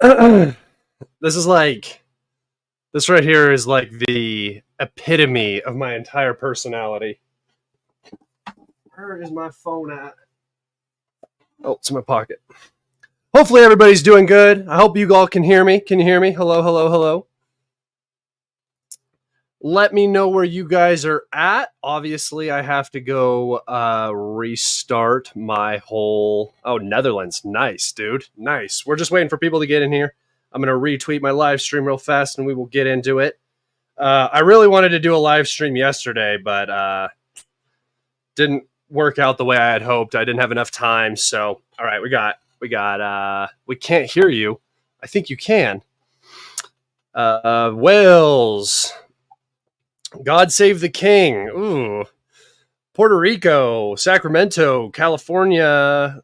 This is like this right here is like the epitome of my entire personality. Where is my phone at? Oh, it's in my pocket. Hopefully everybody's doing good. I hope you all can hear me. Can you hear me? Hello, hello, hello. Let me know where you guys are at. Obviously, I have to go restart my whole... Oh, Netherlands. Nice, dude. Nice. We're just waiting for people to get in here. I'm going to retweet my live stream real fast, and we will get into it. I really wanted to do a live stream yesterday, but didn't work out the way I had hoped. I didn't have enough time. So, all right, we can't hear you. I think you can. Wales. God Save the King. Ooh. Puerto Rico, Sacramento, California,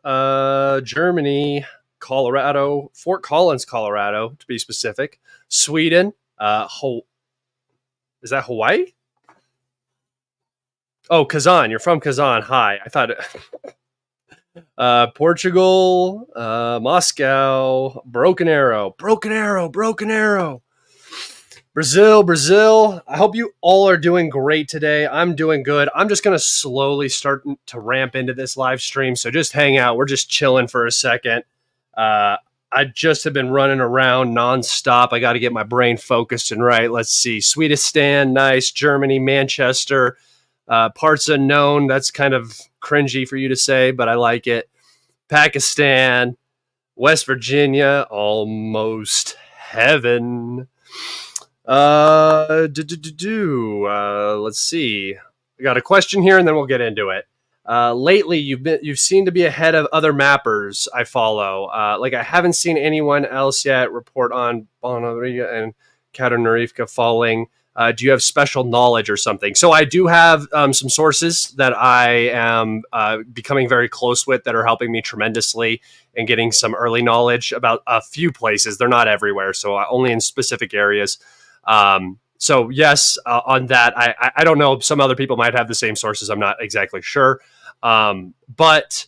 Germany, Colorado, Fort Collins, Colorado, to be specific. Sweden. Is that Hawaii? Oh, Kazan. You're from Kazan. Hi. I thought Portugal, Moscow, Broken Arrow. Brazil. I hope you all are doing great today. I'm doing good. I'm just going to slowly start to ramp into this live stream. So just hang out. We're just chilling for a second. I just have been running around nonstop. I got to get my brain focused and right. Let's see. Sweetistan, nice. Germany, Manchester, parts unknown. That's kind of cringy for you to say, but I like it. Pakistan, West Virginia, almost heaven. Let's see. I got a question here, and then we'll get into it. Lately, you've seemed to be ahead of other mappers I follow. Like I haven't seen anyone else yet report on Bonavriga and Katarnarivka falling. Do you have special knowledge or something? So I do have some sources that I am becoming very close with that are helping me tremendously and getting some early knowledge about a few places. They're not everywhere, so only in specific areas. So yes, on that, I don't know. Some other people might have the same sources. I'm not exactly sure. But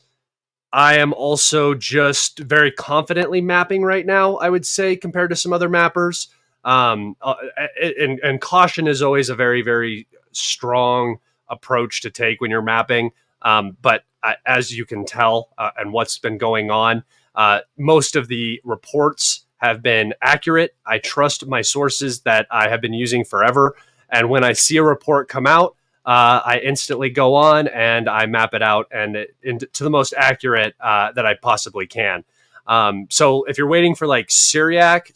I am also just very confidently mapping right now, I would say, compared to some other mappers. And caution is always a very, very strong approach to take when you're mapping. But as you can tell, and what's been going on, most of the reports have been accurate. I trust my sources that I have been using forever. And when I see a report come out, I instantly go on and I map it out and to the most accurate that I possibly can. So if you're waiting for like Syriac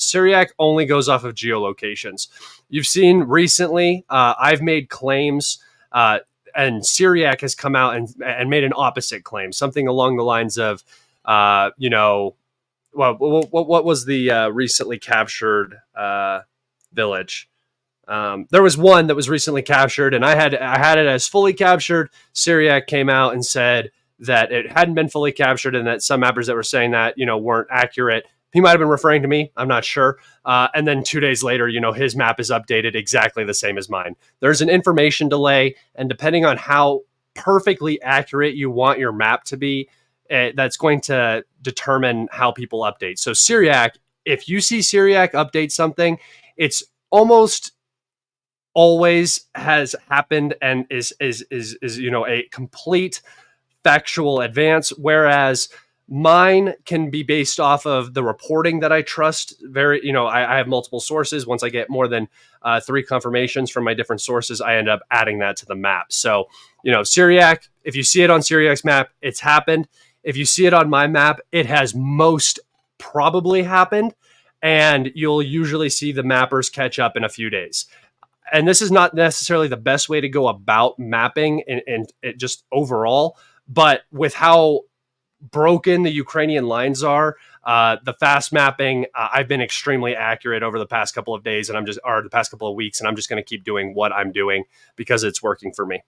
only goes off of geolocations. You've seen recently, I've made claims, and Syriac has come out and made an opposite claim, something along the lines of, well, what was the recently captured village? There was one that was recently captured, and I had it as fully captured. Syriac came out and said that it hadn't been fully captured, and that some mappers that were saying that weren't accurate. He might have been referring to me. I'm not sure. And then 2 days later, his map is updated exactly the same as mine. There's an information delay, and depending on how perfectly accurate you want your map to be, that's going to determine how people update. So Syriac, if you see Syriac update something, it's almost always has happened and is a complete factual advance, whereas mine can be based off of the reporting that I trust. I have multiple sources. Once I get more than 3 confirmations from my different sources, I end up adding that to the map. So, Syriac, if you see it on Syriac's map, it's happened. If you see it on my map, it has most probably happened, and you'll usually see the mappers catch up in a few days. And this is not necessarily the best way to go about mapping and just overall, but with how broken the Ukrainian lines are, the fast mapping, I've been extremely accurate over the past couple of days, and the past couple of weeks, and I'm just going to keep doing what I'm doing because it's working for me.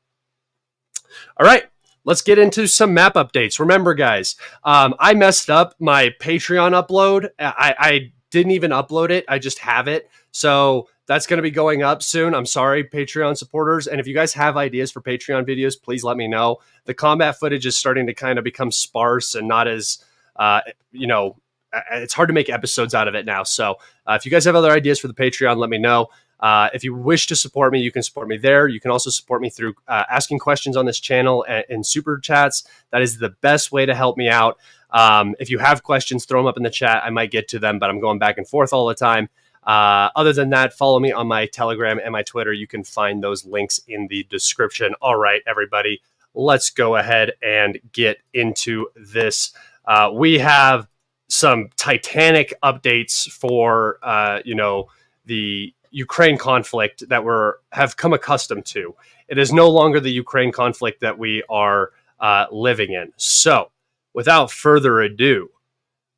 All right. Let's get into some map updates. Remember, guys, I messed up my Patreon upload. I didn't even upload it. I just have it. So that's going to be going up soon. I'm sorry, Patreon supporters. And if you guys have ideas for Patreon videos, please let me know. The combat footage is starting to kind of become sparse and not as, it's hard to make episodes out of it now. So if you guys have other ideas for the Patreon, let me know. If you wish to support me, you can support me there. You can also support me through asking questions on this channel and super chats. That is the best way to help me out. If you have questions, throw them up in the chat. I might get to them, but I'm going back and forth all the time. Other than that, follow me on my Telegram and my Twitter. You can find those links in the description. All right, everybody, let's go ahead and get into this. We have some Titanic updates for, the Ukraine conflict that have come accustomed to. It is no longer the Ukraine conflict that we are living in. So, without further ado,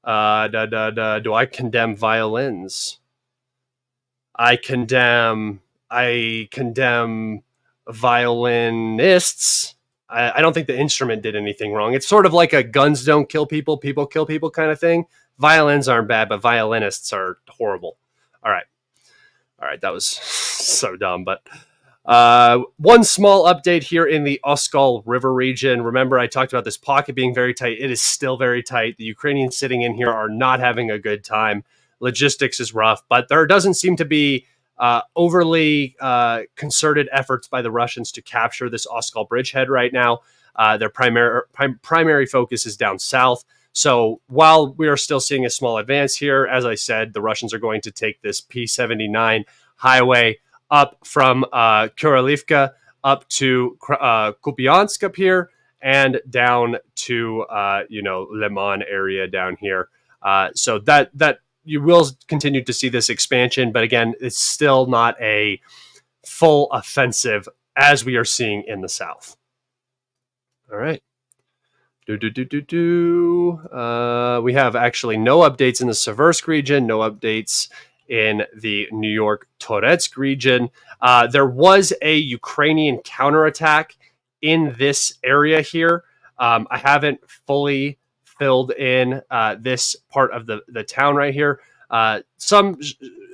do I condemn violins? I condemn violinists. I don't think the instrument did anything wrong. It's sort of like a guns don't kill people, people kill people kind of thing. Violins aren't bad, but violinists are horrible. All right, that was so dumb. But one small update here in the Oskol River region. Remember, I talked about this pocket being very tight. It is still very tight. The Ukrainians sitting in here are not having a good time. Logistics is rough, but there doesn't seem to be overly concerted efforts by the Russians to capture this Oskol bridgehead right now. Their primary focus is down south. So while we are still seeing a small advance here, as I said, the Russians are going to take this P-79 highway up from Kurylivka up to Kupiansk up here and down to Liman area down here. So that you will continue to see this expansion, but again, it's still not a full offensive as we are seeing in the south. All right. We have actually no updates in the Seversk region, no updates in the New York Donetsk region. There was a Ukrainian counterattack in this area here. I haven't fully filled in this part of the town right here. Some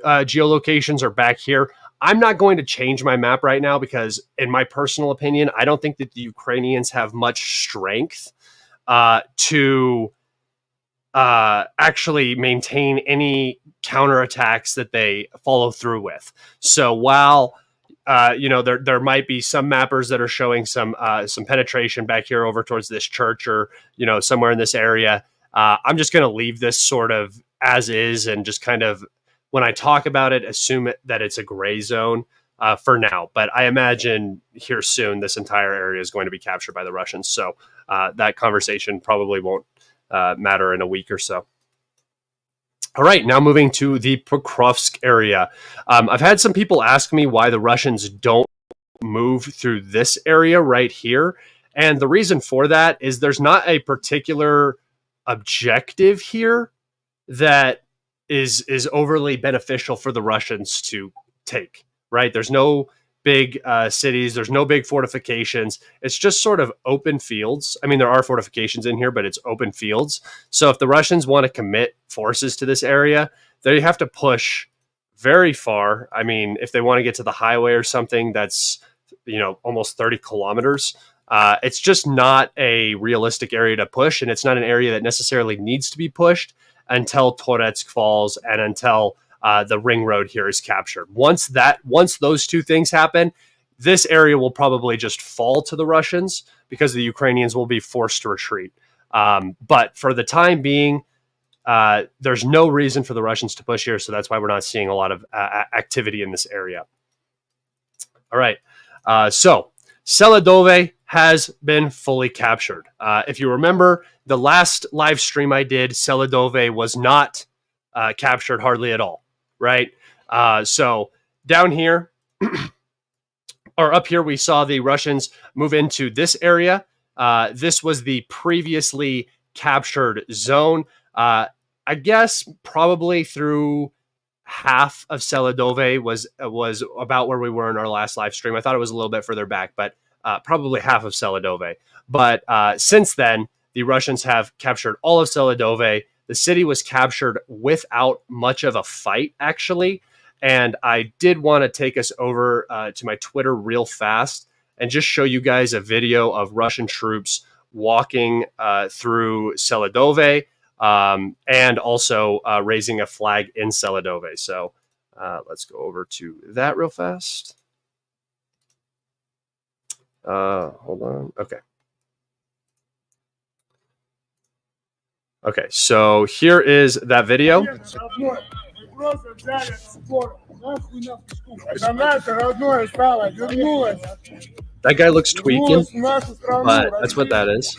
geolocations are back here. I'm not going to change my map right now because, in my personal opinion, I don't think that the Ukrainians have much strength to actually maintain any counterattacks that they follow through with. So while there might be some mappers that are showing some penetration back here over towards this church or somewhere in this area, I'm just going to leave this sort of as is and just kind of, when I talk about it, assume that it's a gray zone for now. But I imagine here soon this entire area is going to be captured by the Russians. So that conversation probably won't matter in a week or so. All right, now moving to the Pokrovsk area. I've had some people ask me why the Russians don't move through this area right here. And the reason for that is there's not a particular objective here that is overly beneficial for the Russians to take, right? There's no big cities. There's no big fortifications. It's just sort of open fields. I mean, there are fortifications in here, but it's open fields. So if the Russians want to commit forces to this area, they have to push very far. I mean, if they want to get to the highway or something, that's, almost 30 kilometers. It's just not a realistic area to push. And it's not an area that necessarily needs to be pushed until Donetsk falls and until the ring road here is captured. Once those two things happen, this area will probably just fall to the Russians because the Ukrainians will be forced to retreat. But for the time being, there's no reason for the Russians to push here, so that's why we're not seeing a lot of activity in this area. All right, so Seladove has been fully captured. If you remember, the last live stream I did, Seladove was not captured hardly at all. Right. So down here or up here, we saw the Russians move into this area. This was the previously captured zone. I guess probably through half of Seladove was about where we were in our last live stream. I thought it was a little bit further back, but probably half of Seladove. But since then, the Russians have captured all of Seladove. The city was captured without much of a fight, actually. And I did want to take us over to my Twitter real fast and just show you guys a video of Russian troops walking through Seladove. and also raising a flag in Seladove. So let's go over to that real fast. Hold on. Okay. Okay, so here is that video. That guy looks tweaking, but that's what that is.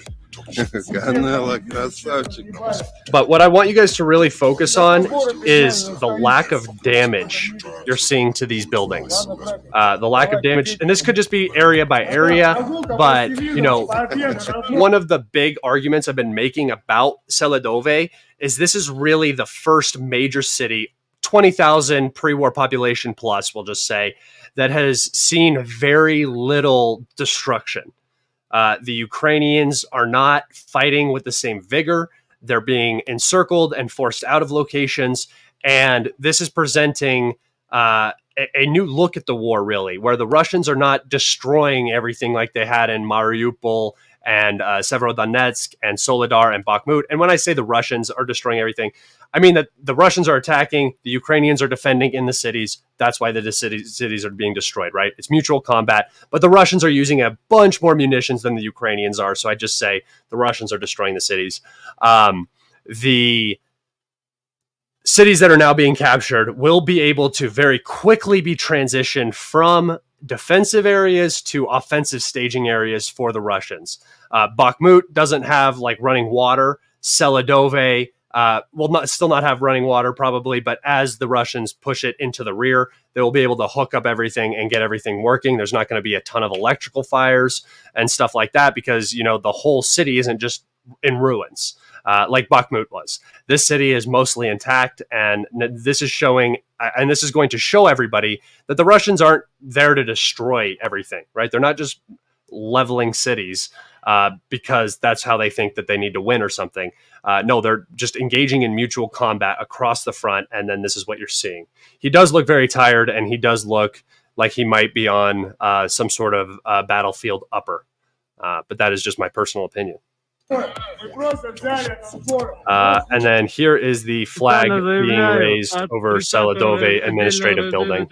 But what I want you guys to really focus on is the lack of damage you're seeing to these buildings. The lack of damage, and this could just be area by area, but you know, one of the big arguments I've been making about Seladove is this is really the first major city, 20,000 pre-war population plus, we'll just say, that has seen very little destruction. The Ukrainians are not fighting with the same vigor. They're being encircled and forced out of locations. And this is presenting a new look at the war, really, where the Russians are not destroying everything like they had in Mariupol and Severodonetsk and Soledar and Bakhmut. And when I say the Russians are destroying everything, I mean that the Russians are attacking, the Ukrainians are defending in the cities. That's why the cities are being destroyed, right? It's mutual combat, but the Russians are using a bunch more munitions than the Ukrainians are. So I just say the Russians are destroying the cities. The cities that are now being captured will be able to very quickly be transitioned from defensive areas to offensive staging areas for the Russians. Bakhmut doesn't have like running water. Seladove will still not have running water probably, but as the Russians push it into the rear, they will be able to hook up everything and get everything working. There's not going to be a ton of electrical fires and stuff like that because, you know, the whole city isn't just in ruins like Bakhmut was. This city is mostly intact, and this is showing, and this is going to show everybody that the Russians aren't there to destroy everything, right? They're not just leveling cities because that's how they think that they need to win or something. No, they're just engaging in mutual combat across the front, and then this is what you're seeing. He does look very tired, and he does look like he might be on some sort of battlefield upper, but that is just my personal opinion. And then here is the flag being raised over Seladove Administrative Building.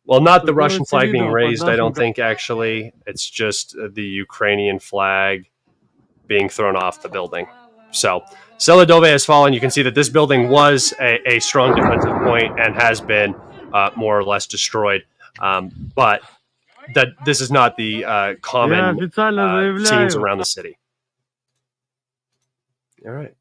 Well, not the Russian flag being raised, I don't think, actually. It's just the Ukrainian flag being thrown off the building. So Seladove has fallen. You can see that this building was a strong defensive point and has been more or less destroyed. But that this is not the common scenes around the city. All right.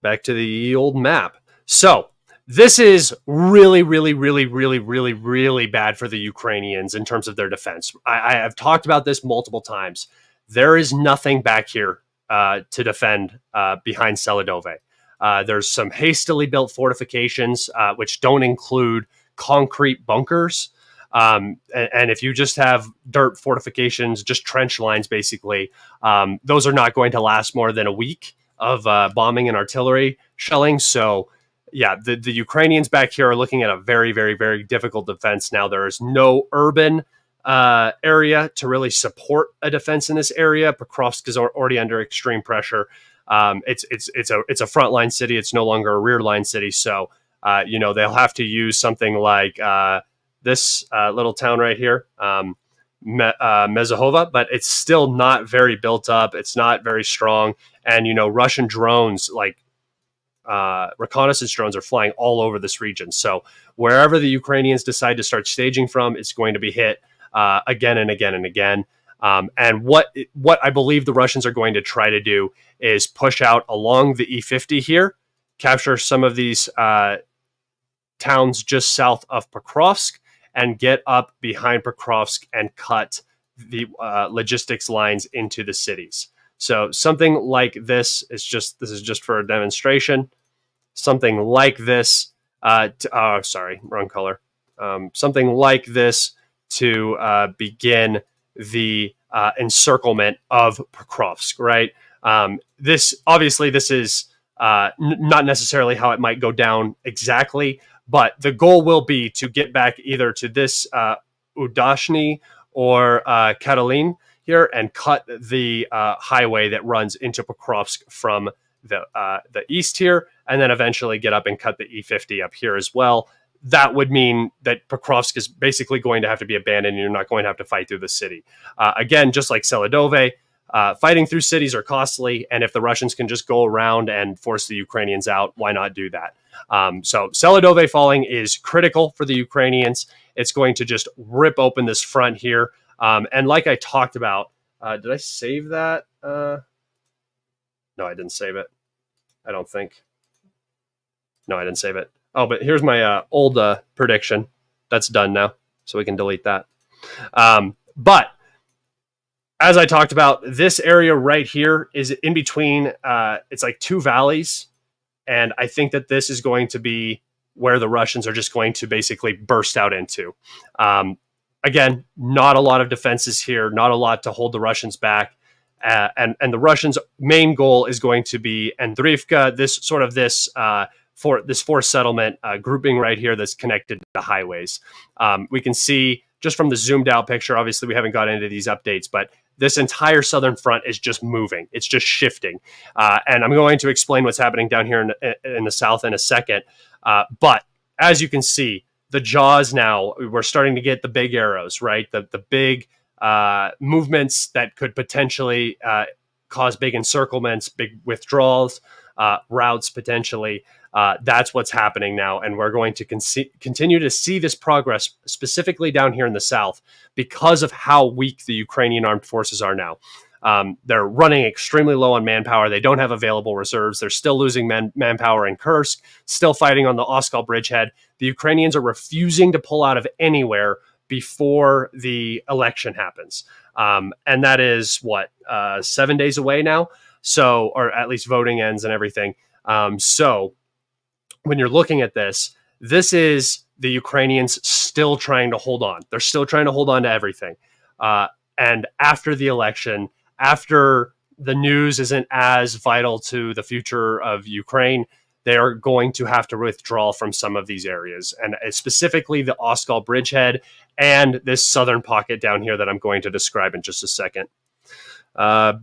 Back to the old map. So this is really, really, really, really, really, really bad for the Ukrainians in terms of their defense. I have talked about this multiple times. There is nothing back here to defend behind Seladove. There's some hastily built fortifications, which don't include concrete bunkers. And if you just have dirt fortifications, just trench lines, basically, those are not going to last more than a week of bombing and artillery shelling. So, yeah, the Ukrainians back here are looking at a very, very, very difficult defense. Now, there is no urban area to really support a defense in this area. Pokrovsk is already under extreme pressure. It's a frontline city. It's no longer a rear line city. So, you know, they'll have to use something like this little town right here, Mezahova, but it's still not very built up. It's not very strong. And, you know, Russian drones, like reconnaissance drones, are flying all over this region. So wherever the Ukrainians decide to start staging from, it's going to be hit again and again and again. And what I believe the Russians are going to try to do is push out along the E50 here, capture some of these towns just south of Pokrovsk, and get up behind Pokrovsk and cut the logistics lines into the cities. So something like this is just for a demonstration. Something like this, sorry, wrong color. Something like this to begin the encirclement of Pokrovsk, right? This is not necessarily how it might go down exactly, but the goal will be to get back either to this Udashny or Karolin here and cut the highway that runs into Pokrovsk from the east here, and then eventually get up and cut the E50 up here as well. That would mean that Pokrovsk is basically going to have to be abandoned, and you're not going to have to fight through the city. Again, just like Seladove, fighting through cities are costly, and if the Russians can just go around and force the Ukrainians out, why not do that? So Seladove falling is critical for the Ukrainians. It's going to just rip open this front here. And like I talked about, did I save that? No, I didn't save it. I don't think. No, I didn't save it. Oh, but here's my old prediction. That's done now, so we can delete that. But as I talked about, this area right here is in between. It's like two valleys, and I think that this is going to be where the Russians are just going to basically burst out into. Again, not a lot of defenses here, not a lot to hold the Russians back. And the Russians' main goal is going to be Andriivka, this forced settlement grouping right here that's connected to highways. We can see just from the zoomed out picture, obviously we haven't got into these updates, but this entire southern front is just moving. It's just shifting. And I'm going to explain what's happening down here in the south in a second. But as you can see, the jaws now, we're starting to get the big arrows, right? The big movements that could potentially cause big encirclements, big withdrawals, routes potentially. That's what's happening now, and we're going to continue to see this progress, specifically down here in the south, because of how weak the Ukrainian armed forces are now. They're running extremely low on manpower. They don't have available reserves. They're still losing manpower in Kursk, still fighting on the Oskal bridgehead. The Ukrainians are refusing to pull out of anywhere before the election happens. And that is, 7 days away now? So, or at least voting ends and everything. So when you're looking at this, this is the Ukrainians still trying to hold on. They're still trying to hold on to everything. And after the election, after the news isn't as vital to the future of Ukraine, they are going to have to withdraw from some of these areas, and specifically the Oskal bridgehead and this southern pocket down here that I'm going to describe in just a second.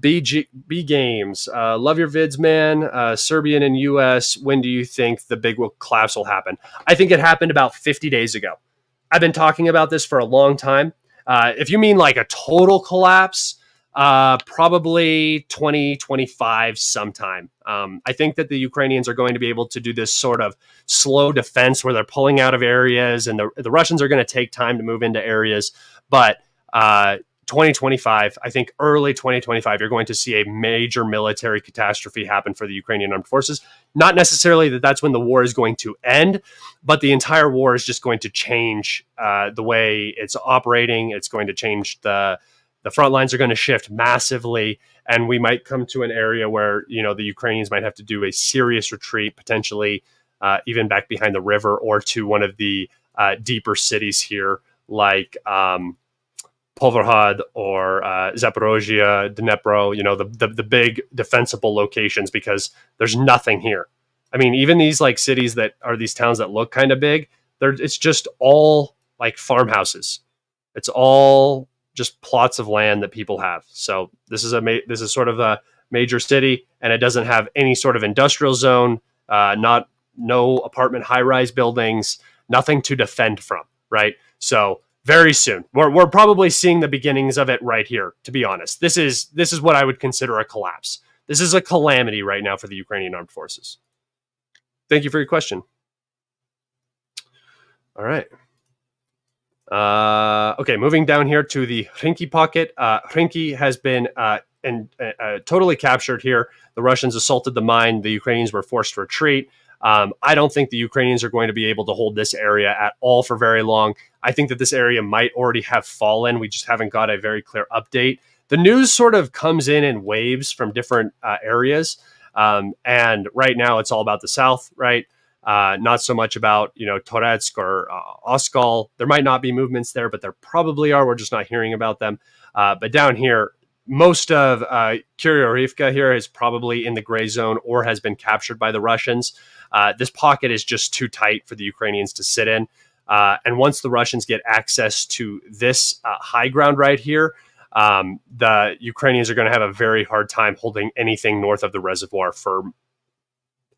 B Games, love your vids, man. Serbian and US, when do you think the big collapse will happen? I think it happened about 50 days ago. I've been talking about this for a long time. If you mean like a total collapse, probably 2025 sometime. I think that the Ukrainians are going to be able to do this sort of slow defense where they're pulling out of areas, and the Russians are going to take time to move into areas. But 2025, I think early 2025, you're going to see a major military catastrophe happen for the Ukrainian armed forces. Not necessarily that that's when the war is going to end, but the entire war is just going to change the way it's operating. It's going to change the front lines are going to shift massively, and we might come to an area where, the Ukrainians might have to do a serious retreat, potentially even back behind the river or to one of the deeper cities here, like Povrhad or Zaporozhye, Dnepro, the big defensible locations, because there's nothing here. I mean, even these like cities that are these towns that look kind of big, it's just all like farmhouses. It's all just plots of land that people have. So this is sort of a major city, and it doesn't have any sort of industrial zone, no apartment high-rise buildings, nothing to defend from, right? So very soon, we're probably seeing the beginnings of it right here, to be honest. This is what I would consider a collapse. This is a calamity right now for the Ukrainian armed forces. Thank you for your question. All right. Okay, moving down here to the Hrinki pocket. Hrinki has been totally captured here. The Russians assaulted the mine. The Ukrainians were forced to retreat. I don't think the Ukrainians are going to be able to hold this area at all for very long. I think that this area might already have fallen. We just haven't got a very clear update. The news sort of comes in waves from different areas. And right now it's all about the south, right? Not so much about, Donetsk or Oskal. There might not be movements there, but there probably are. We're just not hearing about them. But down here, most of Kuryorivka here is probably in the gray zone or has been captured by the Russians. This pocket is just too tight for the Ukrainians to sit in. And once the Russians get access to this high ground right here, the Ukrainians are going to have a very hard time holding anything north of the reservoir for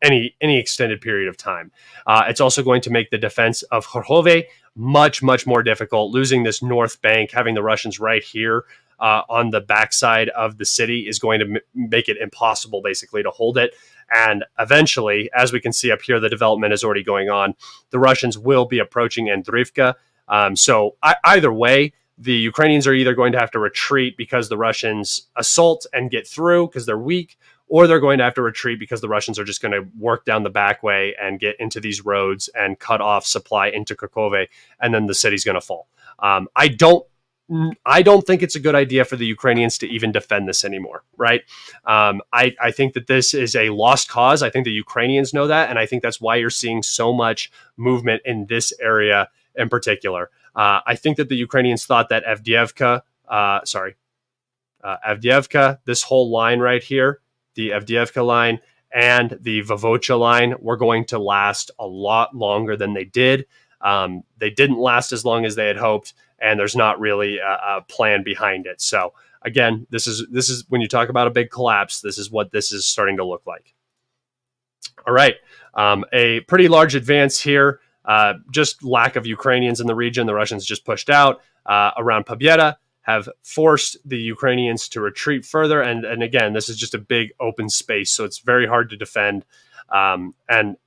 any extended period of time. It's also going to make the defense of Kharkov much more difficult. Losing this north bank, having the Russians right here on the backside of the city is going to make it impossible, basically, to hold it. And eventually, as we can see up here, the development is already going on. The Russians will be approaching Andriivka. So either way, the Ukrainians are either going to have to retreat because the Russians assault and get through because they're weak, or they're going to have to retreat because the Russians are just going to work down the back way and get into these roads and cut off supply into Kharkov, and then the city's going to fall. I don't think it's a good idea for the Ukrainians to even defend this anymore, right? I think that this is a lost cause. I think the Ukrainians know that, and I think that's why you're seeing so much movement in this area in particular. I think that the Ukrainians thought that Avdiivka, this whole line right here, the Avdiivka line and the Vovocha line, were going to last a lot longer than they did. They didn't last as long as they had hoped, and there's not really a plan behind it. So again, this is when you talk about a big collapse, this is what this is starting to look like. All right, a pretty large advance here. Just lack of Ukrainians in the region. The Russians just pushed out around Pobieda, have forced the Ukrainians to retreat further. And again, this is just a big open space, so it's very hard to defend. And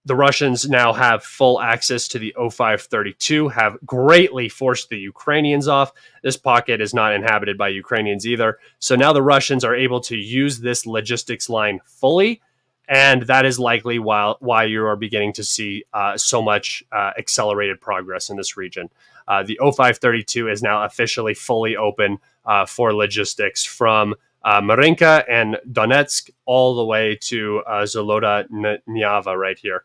the Russians now have full access to the 0532, have greatly forced the Ukrainians off. This pocket is not inhabited by Ukrainians either. So now the Russians are able to use this logistics line fully. And that is likely why you are beginning to see so much accelerated progress in this region. The 0532 is now officially fully open for logistics from Marinka and Donetsk all the way to Zoloda Nyava right here.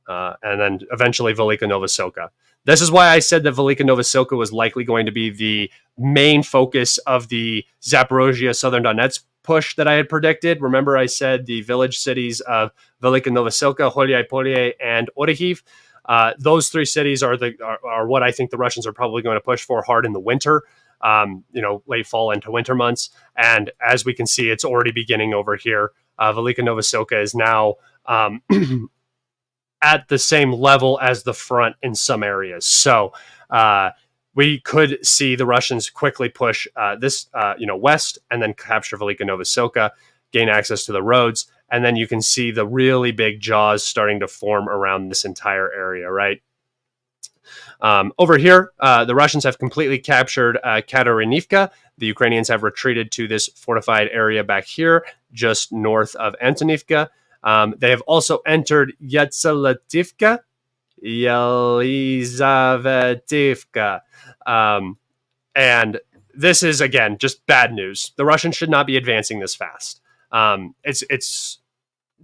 And then eventually Velika Novosilka. This is why I said that Velika Novosilka was likely going to be the main focus of the Zaporozhye Southern Donetsk push that I had predicted. Remember, I said the village cities of Velika Novosilka, Holyai-Polye, and Orikhiv. Those three cities are what I think the Russians are probably going to push for hard in the winter, late fall into winter months. And as we can see, it's already beginning over here. Velika Novosilka is now at the same level as the front in some areas. So we could see the Russians quickly push this west and then capture Velika Novosilka, gain access to the roads, and then you can see the really big jaws starting to form around this entire area, right? Over here, the Russians have completely captured Katarinivka. The Ukrainians have retreated to this fortified area back here, just north of Antonivka. They have also entered Yelizavetivka. And this is, again, just bad news. The Russians should not be advancing this fast. It's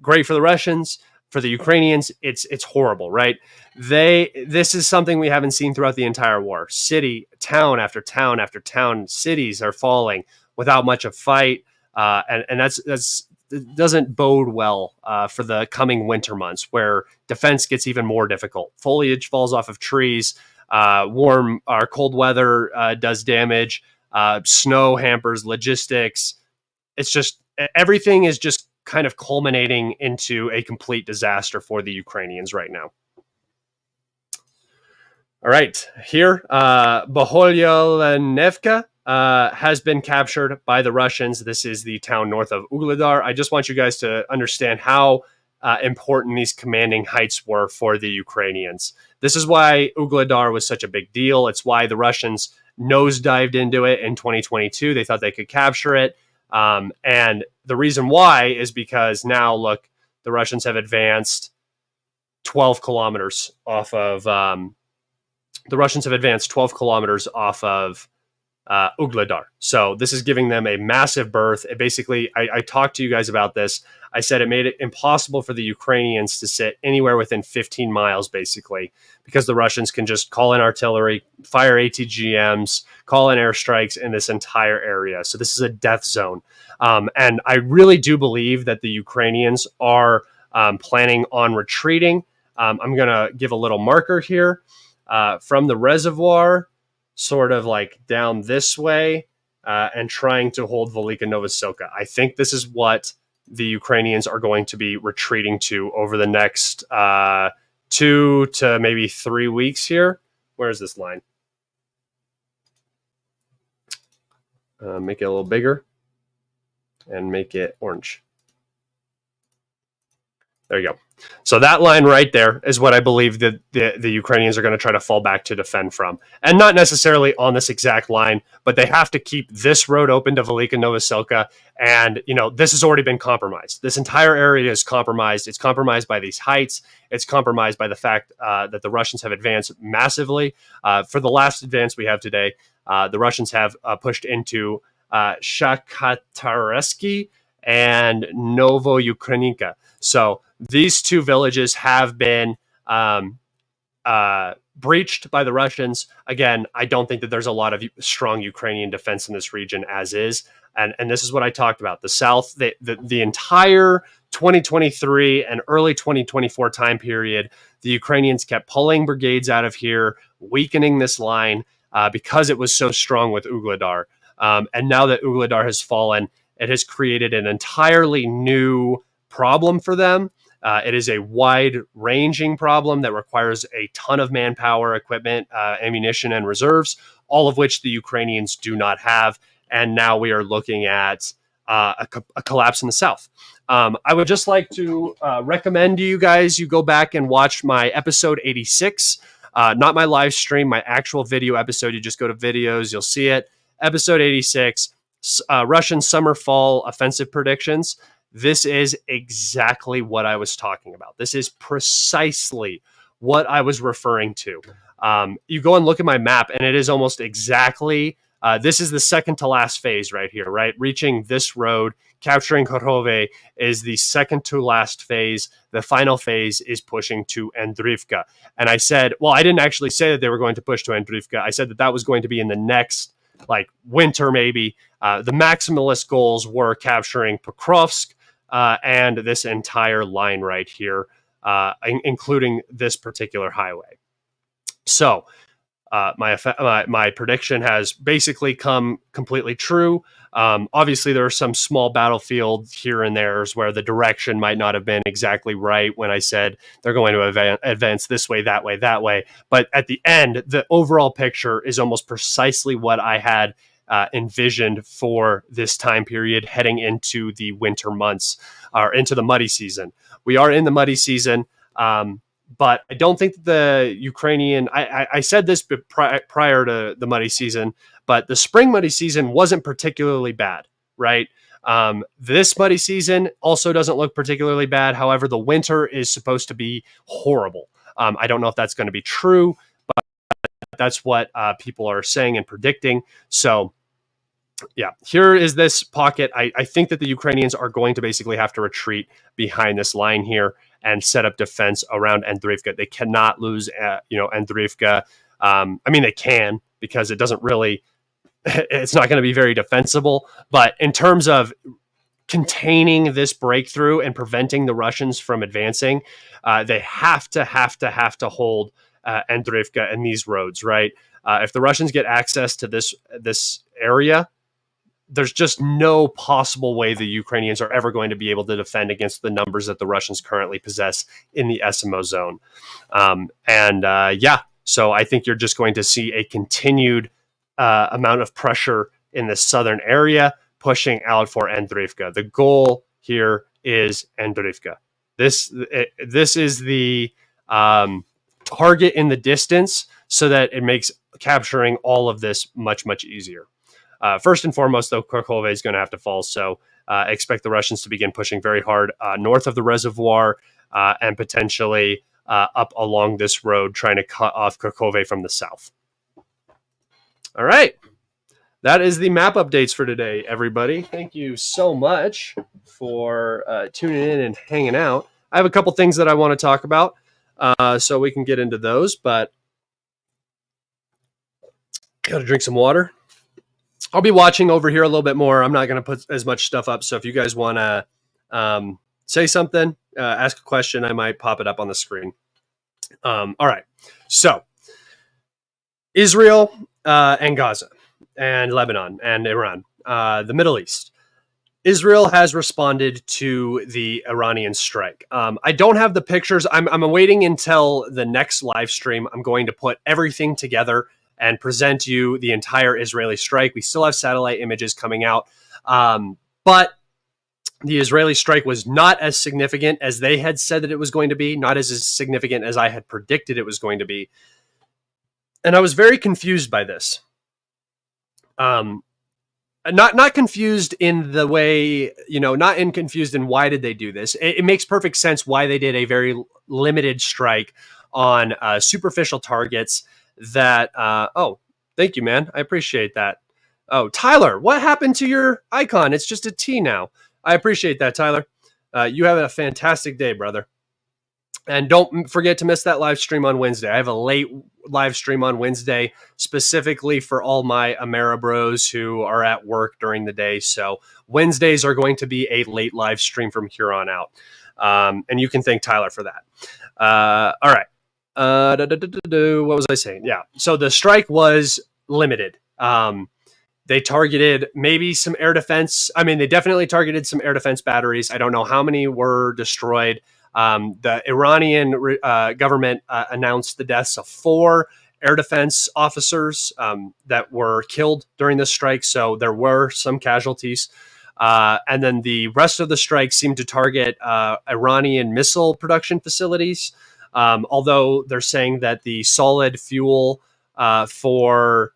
great for the Russians. For the Ukrainians, it's horrible, right? This is something we haven't seen throughout the entire war. City, town after town after town, cities are falling without much of fight, and that's it doesn't bode well for the coming winter months, where defense gets even more difficult. Foliage falls off of trees. Warm or cold weather does damage. Snow hampers logistics. It's just everything is just kind of culminating into a complete disaster for the Ukrainians right now. All right, here, Boholyanevka has been captured by the Russians. This is the town north of Ugledar. I just want you guys to understand how important these commanding heights were for the Ukrainians. This is why Ugledar was such a big deal. It's why the Russians nosedived into it in 2022. They thought they could capture it. And the reason why is because now, look, the Russians have advanced 12 kilometers off of Ugledar. So this is giving them a massive berth. It basically, I talked to you guys about this. I said it made it impossible for the Ukrainians to sit anywhere within 15 miles, basically, because the Russians can just call in artillery, fire ATGMs, call in airstrikes in this entire area. So this is a death zone. And I really do believe that the Ukrainians are planning on retreating. I'm going to give a little marker here from the reservoir sort of like down this way and trying to hold Velika Novosilka. I think this is what the Ukrainians are going to be retreating to over the next 2 to maybe 3 weeks here. Where is this line? Make it a little bigger and make it orange. There you go. So that line right there is what I believe that the Ukrainians are going to try to fall back to defend from. And not necessarily on this exact line, but they have to keep this road open to Velika Novosilka. And, this has already been compromised. This entire area is compromised. It's compromised by these heights. It's compromised by the fact that the Russians have advanced massively. For the last advance we have today, the Russians have pushed into Shakatareski and Novoyukrainka. So these two villages have been breached by the Russians. Again, I don't think that there's a lot of strong Ukrainian defense in this region as is. And this is what I talked about. The South, the entire 2023 and early 2024 time period, the Ukrainians kept pulling brigades out of here, weakening this line because it was so strong with Ugledar. And now that Ugledar has fallen, it has created an entirely new problem for them. It is a wide-ranging problem that requires a ton of manpower, equipment, ammunition, and reserves, all of which the Ukrainians do not have. And now we are looking at a collapse in the south. I would just like to recommend to you guys, you go back and watch my episode 86, not my live stream, my actual video episode. You just go to videos, you'll see it. Episode 86, Russian summer-fall offensive predictions. This is exactly what I was talking about. This is precisely what I was referring to. You go and look at my map, and it is almost exactly, this is the second to last phase right here, right? Reaching this road, capturing Kharkov is the second to last phase. The final phase is pushing to Andriivka. And I said, well, I didn't actually say that they were going to push to Andriivka. I said that that was going to be in the next, winter maybe. The maximalist goals were capturing Pokrovsk, and this entire line right here, including this particular highway. So my prediction has basically come completely true. Obviously, there are some small battlefields here and there where the direction might not have been exactly right when I said they're going to advance this way, that way, that way. But at the end, the overall picture is almost precisely what I had envisioned for this time period heading into the winter months or into the muddy season. We are in the muddy season, but I don't think the Ukrainian, I said this prior to the muddy season, but the spring muddy season wasn't particularly bad, right? This muddy season also doesn't look particularly bad. However, the winter is supposed to be horrible. I don't know if that's going to be true, but that's what people are saying and predicting. So yeah, here is this pocket. I think that the Ukrainians are going to basically have to retreat behind this line here and set up defense around Andriivka. They cannot lose, Andriivka. I mean, they can, because it doesn't really, it's not going to be very defensible. But in terms of containing this breakthrough and preventing the Russians from advancing, they have to hold Andriivka and these roads, right? If the Russians get access to this area, there's just no possible way the Ukrainians are ever going to be able to defend against the numbers that the Russians currently possess in the SMO zone. So I think you're just going to see a continued amount of pressure in the southern area, pushing out for Andriivka. The goal here is Andriivka. This is the target in the distance, so that it makes capturing all of this much, much easier. First and foremost, though, Kharkov is going to have to fall. So expect the Russians to begin pushing very hard north of the reservoir and potentially up along this road, trying to cut off Kharkov from the south. All right. That is the map updates for today, everybody. Thank you so much for tuning in and hanging out. I have a couple things that I want to talk about, so we can get into those, but got to drink some water. I'll be watching over here a little bit more. I'm not going to put as much stuff up. So if you guys want to say something, ask a question, I might pop it up on the screen. All right. So Israel and Gaza and Lebanon and Iran, the Middle East. Israel has responded to the Iranian strike. I don't have the pictures. I'm waiting until the next live stream. I'm going to put everything together and present you the entire Israeli strike. We still have satellite images coming out. But the Israeli strike was not as significant as they had said that it was going to be, not as significant as I had predicted it was going to be. And I was very confused by this. Not confused in the way, confused in why did they do this. It makes perfect sense why they did a very limited strike on superficial targets that, oh, thank you, man. I appreciate that. Oh, Tyler, what happened to your icon? It's just a T now. I appreciate that, Tyler. You have a fantastic day, brother. And don't forget to miss that live stream on Wednesday. I have a late live stream on Wednesday specifically for all my Amera bros who are at work during the day. So Wednesdays are going to be a late live stream from here on out. And you can thank Tyler for that. All right. What was I saying? Yeah. So the strike was limited. They targeted maybe some air defense. I mean, they definitely targeted some air defense batteries. I don't know how many were destroyed. The Iranian government announced the deaths of 4 air defense officers that were killed during the strike. So there were some casualties. And then the rest of the strike seemed to target Iranian missile production facilities. Although they're saying that the solid fuel for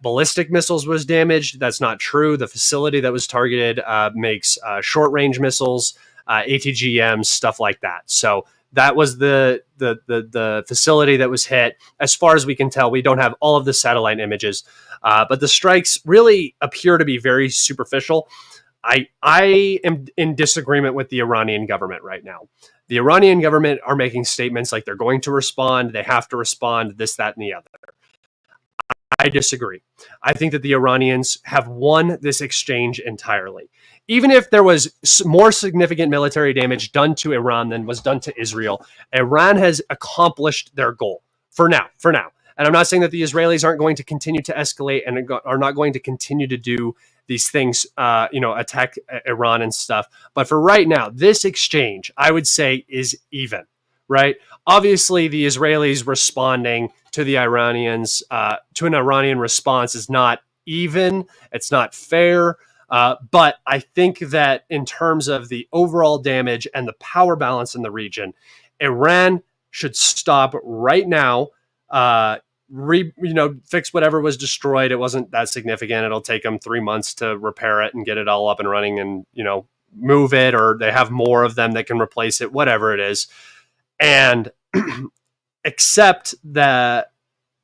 ballistic missiles was damaged. That's not true. The facility that was targeted makes short range missiles, ATGMs, stuff like that. So that was the facility that was hit. As far as we can tell, we don't have all of the satellite images, but the strikes really appear to be very superficial. I am in disagreement with the Iranian government right now. The Iranian government are making statements like they're going to respond, they have to respond, this, that, and the other. I disagree. I think that the Iranians have won this exchange entirely. Even if there was more significant military damage done to Iran than was done to Israel, Iran has accomplished their goal for now. And I'm not saying that the Israelis aren't going to continue to escalate and are not going to continue to do these things, attack Iran and stuff. But for right now, this exchange, I would say, is even, right? Obviously, the Israelis responding to the Iranians, to an Iranian response is not even. It's not fair. But I think that in terms of the overall damage and the power balance in the region, Iran should stop right now, fix whatever was destroyed. It wasn't that significant. It'll take them 3 months to repair it and get it all up and running and, move it, or they have more of them that can replace it, whatever it is. And accept the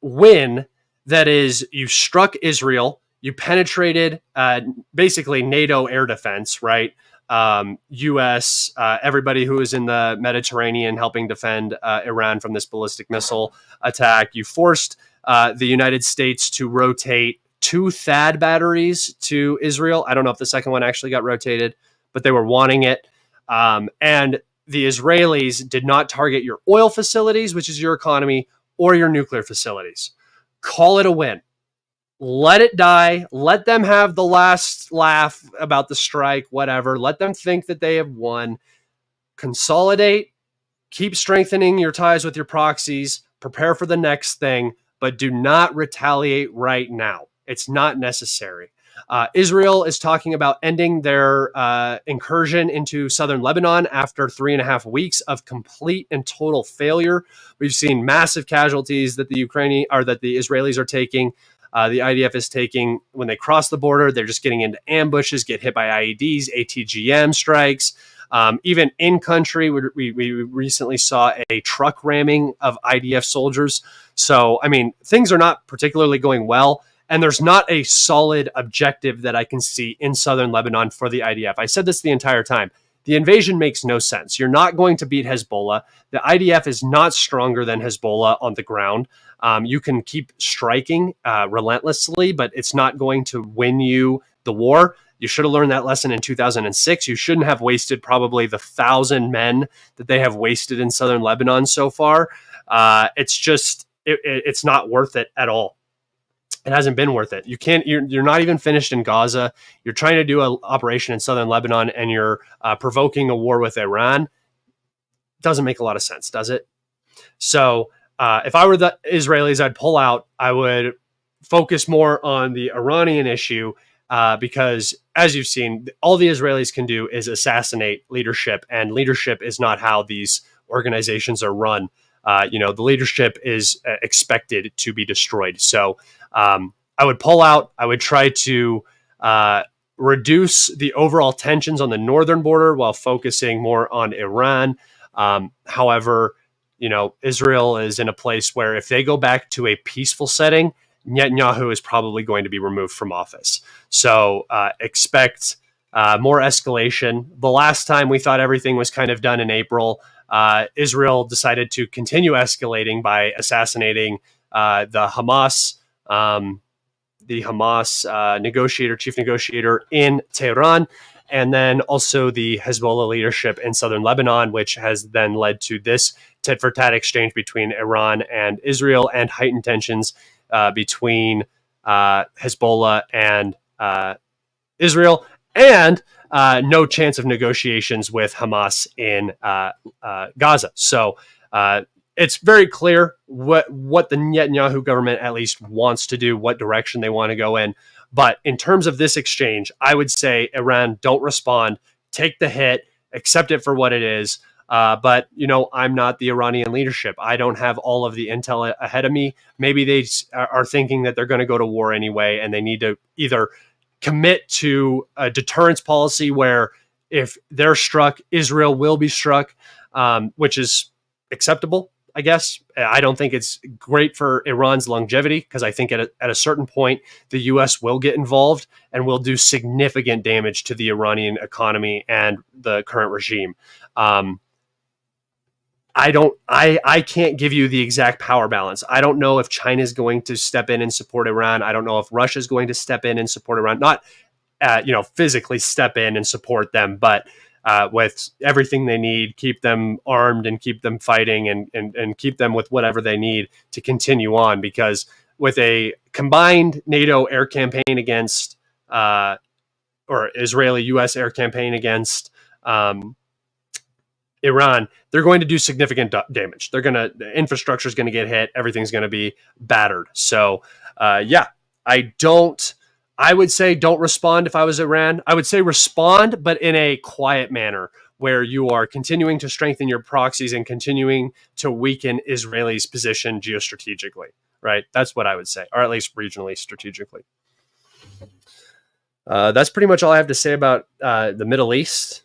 win that is you struck Israel, you penetrated basically NATO air defense, right? U.S., everybody who is in the Mediterranean helping defend Iran from this ballistic missile attack. You forced the United States to rotate 2 THAAD batteries to Israel. I don't know if the second one actually got rotated, but they were wanting it. And the Israelis did not target your oil facilities, which is your economy, or your nuclear facilities. Call it a win. Let it die. Let them have the last laugh about the strike, whatever. Let them think that they have won. Consolidate. Keep strengthening your ties with your proxies. Prepare for the next thing, but do not retaliate right now. It's not necessary. Israel is talking about ending their incursion into southern Lebanon after 3.5 weeks of complete and total failure. We've seen massive casualties that the Israelis are taking. The IDF is taking when they cross the border. They're just getting into ambushes, get hit by IEDs, ATGM strikes. Even in country, we recently saw a truck ramming of IDF soldiers. So, I mean, things are not particularly going well. And there's not a solid objective that I can see in southern Lebanon for the IDF. I said this the entire time. The invasion makes no sense. You're not going to beat Hezbollah. The IDF is not stronger than Hezbollah on the ground. You can keep striking relentlessly, but it's not going to win you the war. You should have learned that lesson in 2006. You shouldn't have wasted probably the 1,000 men that they have wasted in southern Lebanon so far. It's not worth it at all. It hasn't been worth it. You're not even finished in Gaza. You're trying to do an operation in southern Lebanon, and you're provoking a war with Iran. Doesn't make a lot of sense, does it? So if I were the Israelis, I'd pull out. I would focus more on the Iranian issue because, as you've seen, all the Israelis can do is assassinate leadership, and leadership is not how these organizations are run. The leadership is expected to be destroyed. So I would pull out. I would try to reduce the overall tensions on the northern border while focusing more on Iran. However, Israel is in a place where if they go back to a peaceful setting, Netanyahu is probably going to be removed from office. So expect more escalation. The last time we thought everything was kind of done in April, Israel decided to continue escalating by assassinating the Hamas chief negotiator in Tehran, and then also the Hezbollah leadership in southern Lebanon, which has then led to this tit-for-tat exchange between Iran and Israel and heightened tensions between Hezbollah and Israel, and no chance of negotiations with Hamas in Gaza. So it's very clear what the Netanyahu government at least wants to do, what direction they want to go in. But in terms of this exchange, I would say Iran, don't respond, take the hit, accept it for what it is. But, I'm not the Iranian leadership. I don't have all of the intel ahead of me. Maybe they are thinking that they're going to go to war anyway, and they need to either commit to a deterrence policy where if they're struck, Israel will be struck, which is acceptable, I guess. I don't think it's great for Iran's longevity because I think at a certain point, the U.S. will get involved and will do significant damage to the Iranian economy and the current regime. I can't give you the exact power balance. I don't know if China is going to step in and support Iran. I don't know if Russia is going to step in and support Iran. Not, physically step in and support them, but with everything they need, keep them armed and keep them fighting and keep them with whatever they need to continue on. Because with a combined NATO air campaign against, or Israeli-U.S. air campaign against Iran, they're going to do significant damage. The infrastructure is going to get hit. Everything's going to be battered. So, I would say don't respond if I was Iran. I would say respond, but in a quiet manner where you are continuing to strengthen your proxies and continuing to weaken Israel's position geostrategically, right? That's what I would say, or at least regionally strategically. That's pretty much all I have to say about the Middle East.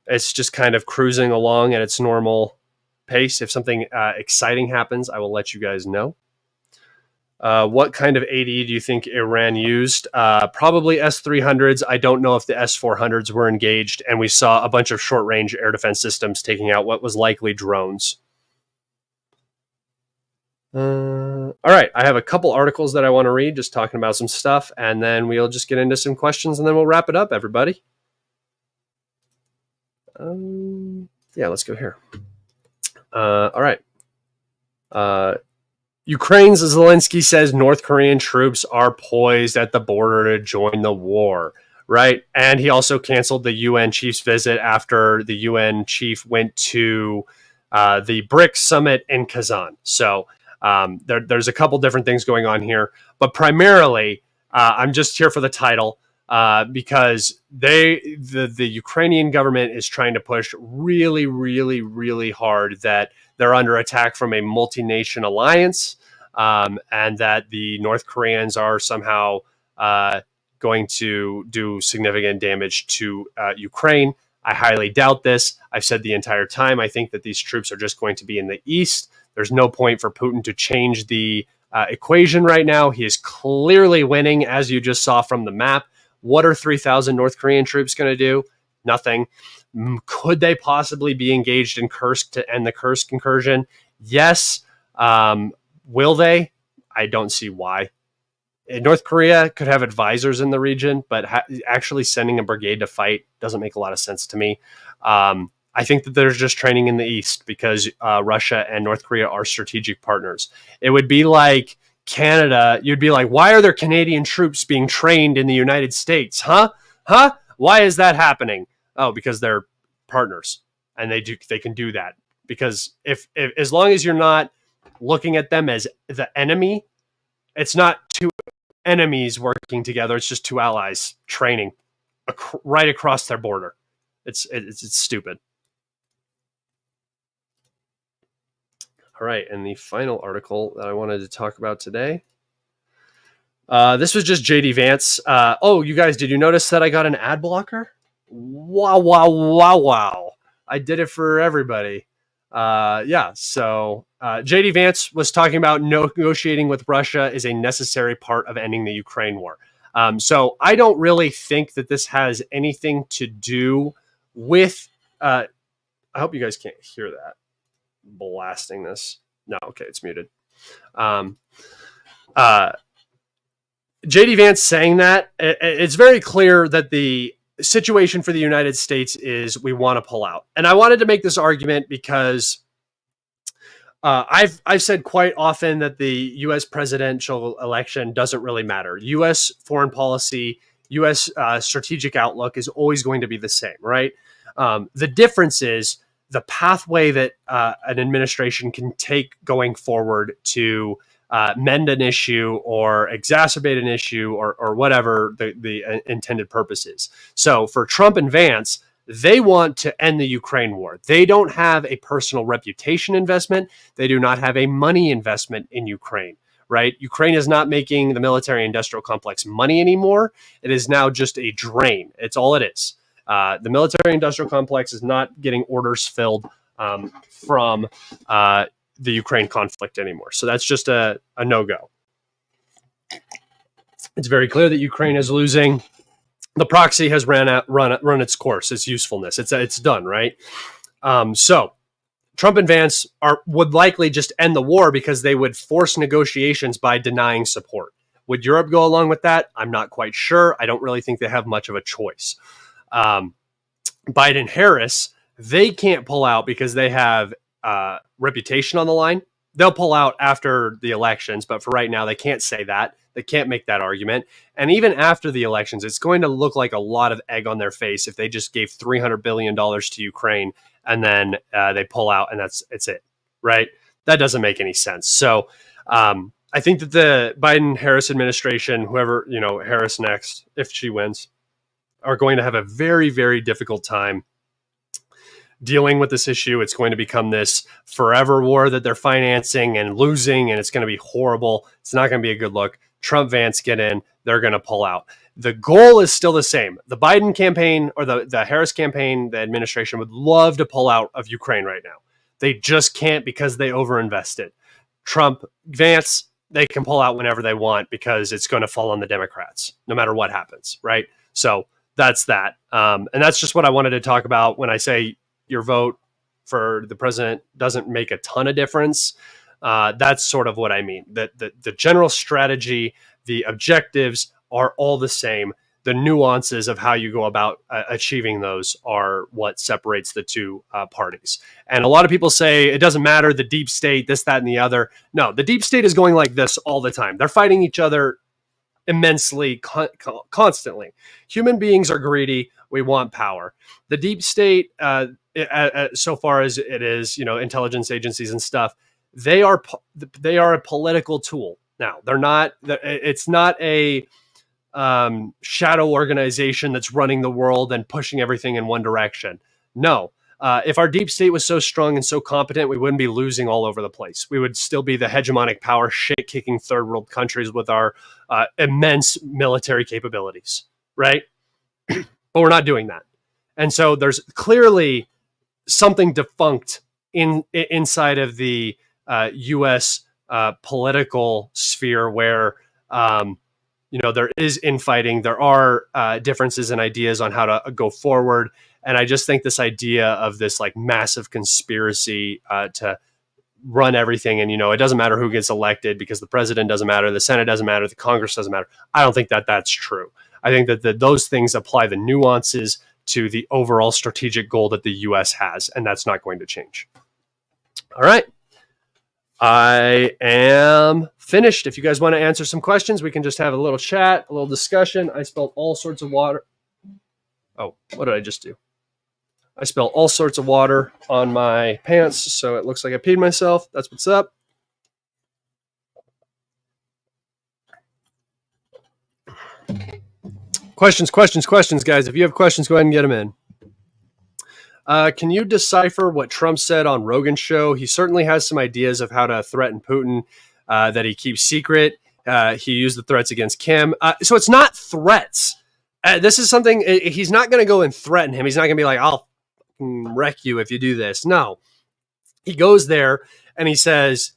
It's just kind of cruising along at its normal pace. If something exciting happens, I will let you guys know. What kind of AD do you think Iran used? Probably S-300s. I don't know if the S-400s were engaged, and we saw a bunch of short-range air defense systems taking out what was likely drones. All right, I have a couple articles that I want to read, just talking about some stuff, and then we'll just get into some questions, and then we'll wrap it up, everybody. Let's go here. All right. Ukraine's Zelensky says North Korean troops are poised at the border to join the war, right? And he also canceled the UN chief's visit after the UN chief went to the BRICS summit in Kazan. So there's a couple different things going on here, but primarily I'm just here for the title. Because the Ukrainian government is trying to push really, really, really hard that they're under attack from a multi-nation alliance, and that the North Koreans are somehow going to do significant damage to Ukraine. I highly doubt this. I've said the entire time, I think that these troops are just going to be in the east. There's no point for Putin to change the equation right now. He is clearly winning, as you just saw from the map. What are 3,000 North Korean troops going to do? Nothing. Could they possibly be engaged in Kursk to end the Kursk incursion? Yes. Will they? I don't see why. North Korea could have advisors in the region, but actually sending a brigade to fight doesn't make a lot of sense to me. I think that they're just training in the east because Russia and North Korea are strategic partners. It would be like Canada, you'd be like, why are there Canadian troops being trained in the United States? Huh? Why is that happening? Oh, because they're partners, and they can do that. Because if as long as you're not looking at them as the enemy, it's not two enemies working together. It's just two allies training right across their border. It's stupid. All right, and the final article that I wanted to talk about today. This was just JD Vance. Oh, you guys, did you notice that I got an ad blocker? Wow. I did it for everybody. Yeah, so JD Vance was talking about negotiating with Russia is a necessary part of ending the Ukraine war. So I don't really think that this has anything to do with... I hope you guys can't hear that. Blasting this. No, okay, it's muted. JD Vance saying that, it's very clear that the situation for the United States is we want to pull out. And I wanted to make this argument because I've said quite often that the U.S. presidential election doesn't really matter. U.S. foreign policy, U.S. Strategic outlook is always going to be the same, right? The difference is the pathway that an administration can take going forward to mend an issue or exacerbate an issue or whatever the intended purpose is. So for Trump and Vance, they want to end the Ukraine war. They don't have a personal reputation investment. They do not have a money investment in Ukraine, right? Ukraine is not making the military industrial complex money anymore. It is now just a drain. It's all it is. The military industrial complex is not getting orders filled from the Ukraine conflict anymore. So that's just a no-go. It's very clear that Ukraine is losing. The proxy has run its course, its usefulness. It's done, right? So Trump and Vance would likely just end the war because they would force negotiations by denying support. Would Europe go along with that? I'm not quite sure. I don't really think they have much of a choice. Biden-Harris, they can't pull out because they have reputation on the line. They'll pull out after the elections, but for right now, they can't say that. They can't make that argument. And even after the elections, it's going to look like a lot of egg on their face if they just gave $300 billion to Ukraine and then they pull out and it's it, right? That doesn't make any sense. So I think that the Biden-Harris administration, whoever, Harris next, if she wins, are going to have a very, very difficult time dealing with this issue. It's going to become this forever war that they're financing and losing, and it's going to be horrible. It's not going to be a good look. Trump, Vance get in. They're going to pull out. The goal is still the same. The Biden campaign or the Harris campaign, the administration would love to pull out of Ukraine right now. They just can't because they overinvested. Trump, Vance, they can pull out whenever they want because it's going to fall on the Democrats, no matter what happens, right? So that's that. And that's just what I wanted to talk about when I say your vote for the president doesn't make a ton of difference. That's sort of what I mean. That the general strategy, the objectives are all the same. The nuances of how you go about achieving those are what separates the two parties. And a lot of people say it doesn't matter, the deep state, this, that, and the other. No, the deep state is going like this all the time. They're fighting each other immensely, constantly. Human beings are greedy. We want power. The deep state, so far as it is, intelligence agencies and stuff, they are a political tool. Now, they're not. It's not a shadow organization that's running the world and pushing everything in one direction. No. If our deep state was so strong and so competent, we wouldn't be losing all over the place. We would still be the hegemonic power, shit-kicking third world countries with our immense military capabilities, right? But we're not doing that. And so there's clearly something defunct inside of the U.S. Political sphere where, there is infighting. There are differences in ideas on how to go forward. And I just think this idea of this like massive conspiracy to run everything. And, it doesn't matter who gets elected because the president doesn't matter. The Senate doesn't matter. The Congress doesn't matter. I don't think that that's true. I think that those things apply the nuances to the overall strategic goal that the U.S. has, and that's not going to change. All right. I am finished. If you guys want to answer some questions, we can just have a little chat, a little discussion. I spilled all sorts of water. Oh, what did I just do? I spilled all sorts of water on my pants, so it looks like I peed myself. That's what's up. Questions, guys. If you have questions, go ahead and get them in. Can you decipher what Trump said on Rogan's show? He certainly has some ideas of how to threaten Putin that he keeps secret. He used the threats against Kim. So it's not threats. This is something, he's not going to go and threaten him. He's not going to be like, I'll wreck you if you do this. No. He goes there and he says,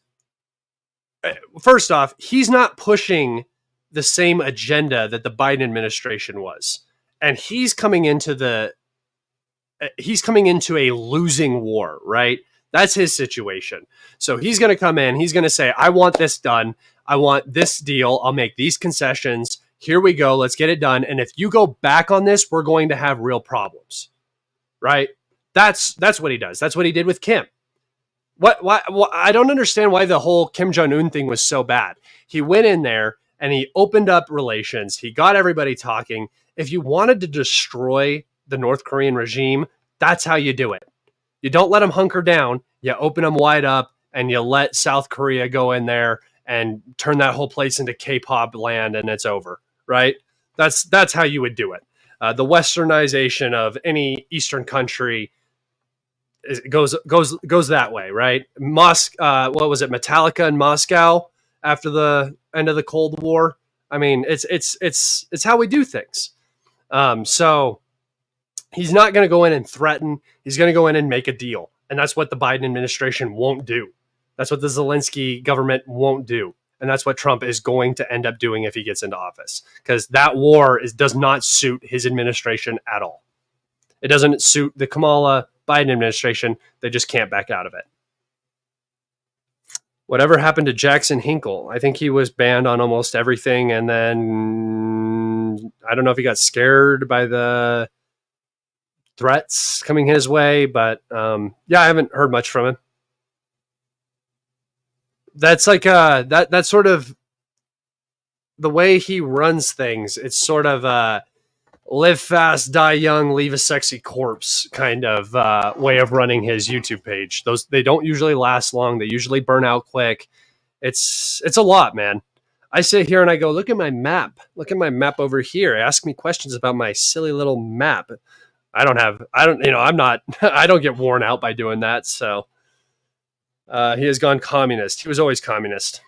first off, he's not pushing the same agenda that the Biden administration was. And he's coming into a losing war, right? That's his situation. So he's going to come in. He's going to say, I want this done. I want this deal. I'll make these concessions. Here we go. Let's get it done. And if you go back on this, we're going to have real problems, right? That's what he does. That's what he did with Kim. What I don't understand why the whole Kim Jong-un thing was so bad. He went in there and he opened up relations. He got everybody talking. If you wanted to destroy the North Korean regime, that's how you do it. You don't let them hunker down. You open them wide up and you let South Korea go in there and turn that whole place into K-pop land and it's over, right? That's how you would do it. The westernization of any Eastern country goes that way, right? What was it? Metallica in Moscow after the end of the Cold War. I mean, it's how we do things. So he's not going to go in and threaten. He's going to go in and make a deal. And that's what the Biden administration won't do. That's what the Zelensky government won't do. And that's what Trump is going to end up doing if he gets into office. Because that war does not suit his administration at all. It doesn't suit the Kamala Biden administration. They just can't back out of it. Whatever happened to Jackson Hinkle? I think he was banned on almost everything. And then I don't know if he got scared by the threats coming his way, but I haven't heard much from him. That's like that's sort of the way he runs things. It's sort of live fast, die young, leave a sexy corpse kind of way of running his YouTube page. They don't usually last long. They usually burn out quick. It's a lot, man. I sit here and I go, look at my map. Look at my map over here. Ask me questions about my silly little map. I don't get worn out by doing that. So he has gone communist. He was always communist.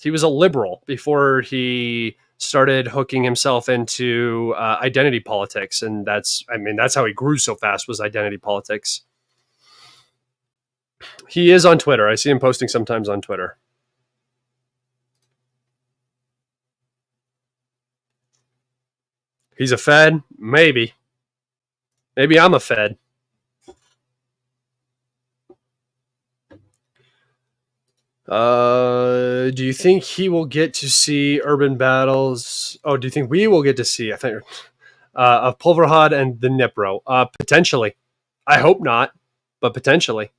He was a liberal before he started hooking himself into identity politics. And that's how he grew so fast, was identity politics. He is on Twitter. I see him posting sometimes on Twitter. He's a Fed? Maybe. Maybe I'm a Fed. Do you think he will get to see urban battles? Oh, do you think we will get to see? I think of Pulverhad and the Dnipro. Potentially. I hope not, but potentially.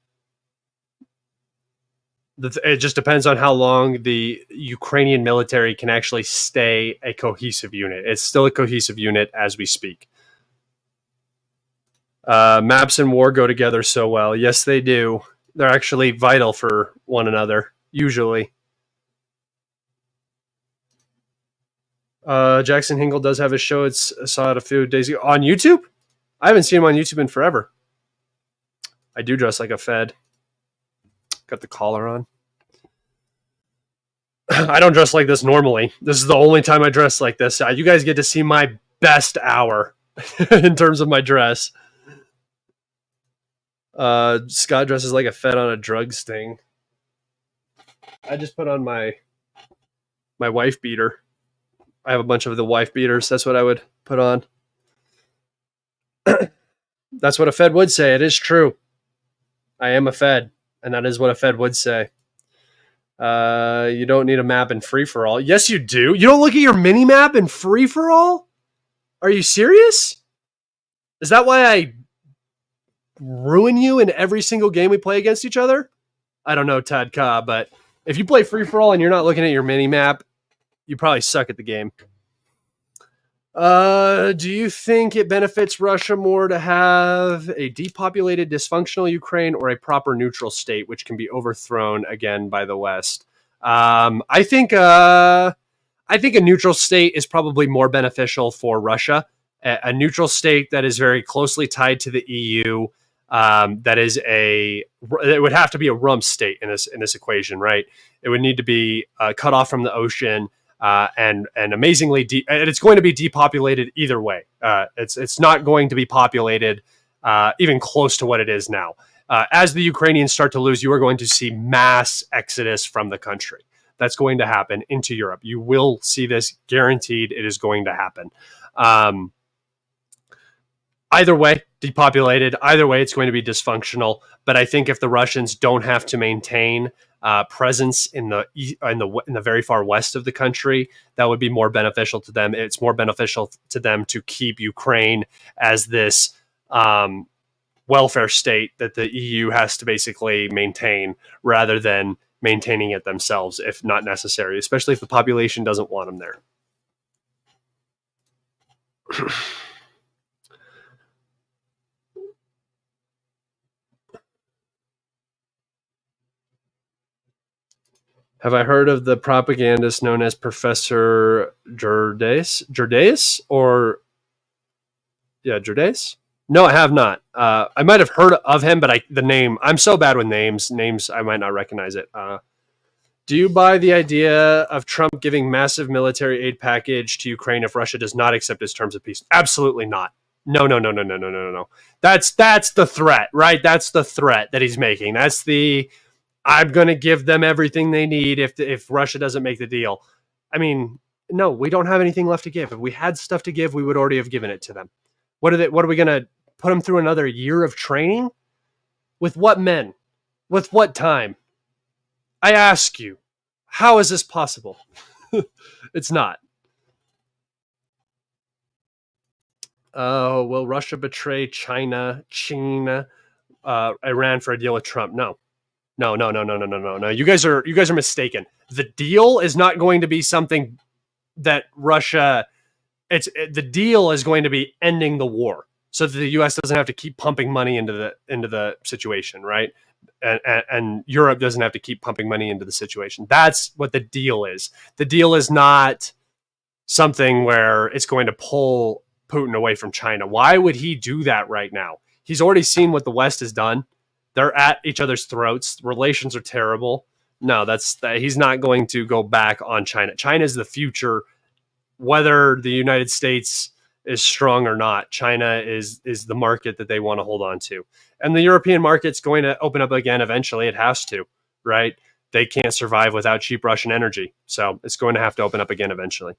It just depends on how long the Ukrainian military can actually stay a cohesive unit. It's still a cohesive unit as we speak. Maps and war go together so well. Yes, they do. They're actually vital for one another, usually. Jackson Hinkle does have a show. I saw it a few days ago. On YouTube? I haven't seen him on YouTube in forever. I do dress like a Fed. Got the collar on. I don't dress like this normally. This is the only time I dress like this. You guys get to see my best hour in terms of my dress. Scott dresses like a Fed on a drug sting. I just put on my wife beater. I have a bunch of the wife beaters. That's what I would put on. That's what a Fed would say. It is true. I am a Fed, and that is what a Fed would say. You don't need a map in free-for-all. Yes, you do. You don't look at your mini-map in free-for-all? Are you serious? Is that why I ruin you in every single game we play against each other? I don't know, Tad Ka, but If you play free for all and you're not looking at your mini map, you probably suck at the game. Do you think it benefits Russia more to have a depopulated, dysfunctional Ukraine or a proper neutral state, which can be overthrown again by the West? I think a neutral state is probably more beneficial for Russia. A neutral state that is very closely tied to the EU. It would have to be a rump state in this equation, right? It would need to be cut off from the ocean. And amazingly, and it's going to be depopulated either way. It's not going to be populated even close to what it is now. As the Ukrainians start to lose, you are going to see mass exodus from the country. That's going to happen into Europe. You will see this guaranteed. It is going to happen. Either way, depopulated. Either way, it's going to be dysfunctional. But I think if the Russians don't have to maintain presence in the very far west of the country, that would be more beneficial to them. It's more beneficial to them to keep Ukraine as this welfare state that the EU has to basically maintain, rather than maintaining it themselves if not necessary, especially if the population doesn't want them there. Have I heard of the propagandist known as Professor Jordaeus? Jordaeus? No, I have not. I might have heard of him, but the name, I'm so bad with names. Names, I might not recognize it. Do you buy the idea of Trump giving massive military aid package to Ukraine if Russia does not accept his terms of peace? Absolutely not. No. That's the threat, right? That's the threat that he's making. That's I'm going to give them everything they need if Russia doesn't make the deal. I mean, no, we don't have anything left to give. If we had stuff to give, we would already have given it to them. What are we going to put them through another year of training? With what men? With what time? I ask you, how is this possible? It's not. Will Russia betray China, Iran for a deal with Trump? No. You guys are mistaken. The deal is not going to be something that Russia. The deal is going to be ending the war, so that the U.S. doesn't have to keep pumping money into the situation, right? And Europe doesn't have to keep pumping money into the situation. That's what the deal is. The deal is not something where it's going to pull Putin away from China. Why would he do that right now? He's already seen what the West has done. They're at each other's throats. Relations are terrible. No, he's not going to go back on China. China is the future, whether the United States is strong or not. China is the market that they want to hold on to. And the European market's going to open up again eventually. It has to, right? They can't survive without cheap Russian energy. So it's going to have to open up again eventually.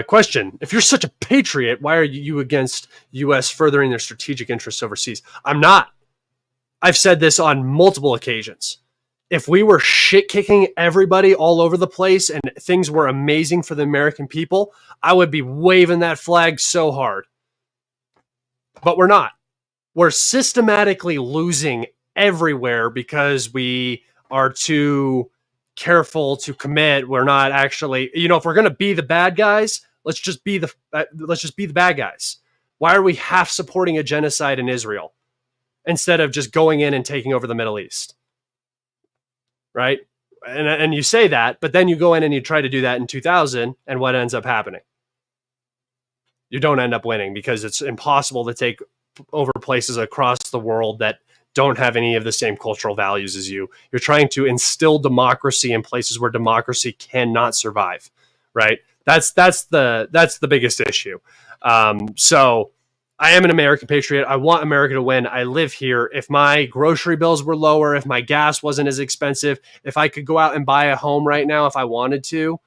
Question: if you're such a patriot, why are you against U.S. furthering their strategic interests overseas? I'm not. I've said this on multiple occasions. If we were shit kicking everybody all over the place and things were amazing for the American people, I would be waving that flag so hard. But we're not. We're systematically losing everywhere because we are too careful to commit. We're not actually, if we're going to be the bad guys, let's just be the bad guys. Why are we half supporting a genocide in Israel instead of just going in and taking over the Middle East? Right? And you say that, but then you go in and you try to do that in 2000, and what ends up happening? You don't end up winning because it's impossible to take over places across the world that don't have any of the same cultural values as you. You're trying to instill democracy in places where democracy cannot survive, right? That's the biggest issue. So I am an American patriot. I want America to win. I live here. If my grocery bills were lower, if my gas wasn't as expensive, if I could go out and buy a home right now if I wanted to,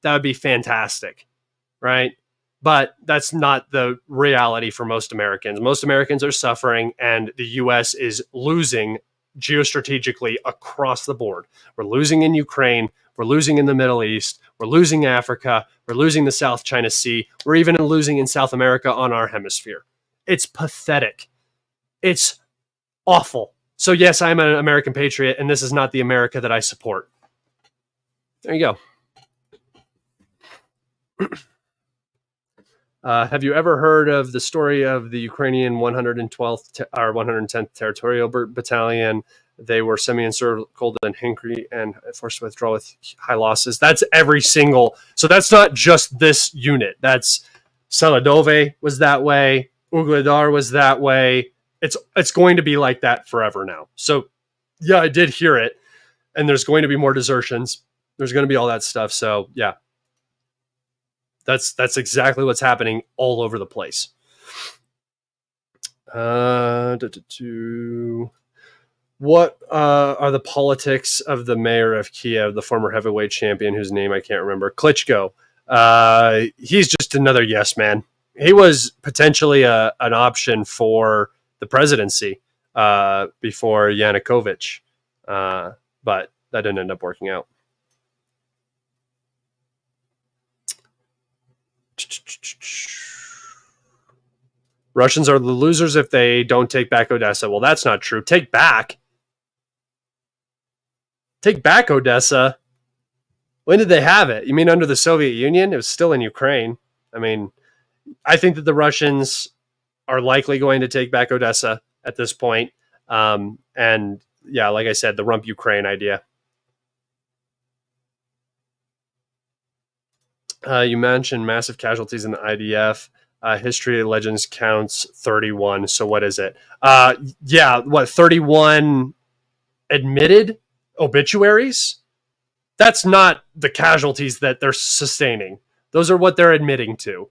that would be fantastic, right? But that's not the reality for most Americans. Most Americans are suffering, and the U.S. is losing geostrategically across the board. We're losing in Ukraine. We're losing in the Middle East. We're losing Africa. We're losing the South China Sea. We're even losing in South America on our hemisphere. It's pathetic. It's awful. So yes, I'm an American patriot, and this is not the America that I support. There you go. Have you ever heard of the story of the Ukrainian 112th or 110th Territorial Battalion? They were semi-encircled and hungry and forced to withdraw with high losses. That's every single. So that's not just this unit. That's Saladove was that way. Ugledar was that way. It's going to be like that forever now. So yeah, I did hear it, and there's going to be more desertions. There's going to be all that stuff. So yeah, that's exactly what's happening all over the place. What are the politics of the mayor of Kiev, the former heavyweight champion whose name I can't remember? Klitschko. He's just another yes man. He was potentially an option for the presidency before Yanukovych, but that didn't end up working out. Russians are the losers if they don't take back Odessa. Well, that's not true. Take back Odessa. When did they have it? You mean under the Soviet Union? It was still in Ukraine. I mean, I think that the Russians are likely going to take back Odessa at this point. And yeah, like I said, the rump Ukraine idea. You mentioned massive casualties in the IDF. History Legends counts 31. So what is it? 31 admitted obituaries? That's not the casualties that they're sustaining. Those are what they're admitting to.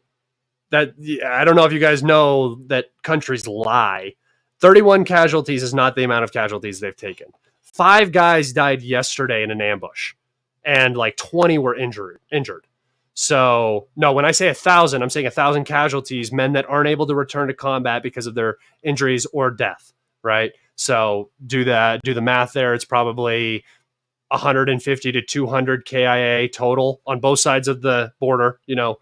That I don't know if you guys know that countries lie. 31 casualties is not the amount of casualties they've taken. 5 guys died yesterday in an ambush, and like 20 were injured. So no, when I say 1,000, I'm saying 1,000 casualties, men that aren't able to return to combat because of their injuries or death, right? So do the math there. It's probably 150 to 200 KIA total on both sides of the border. You know,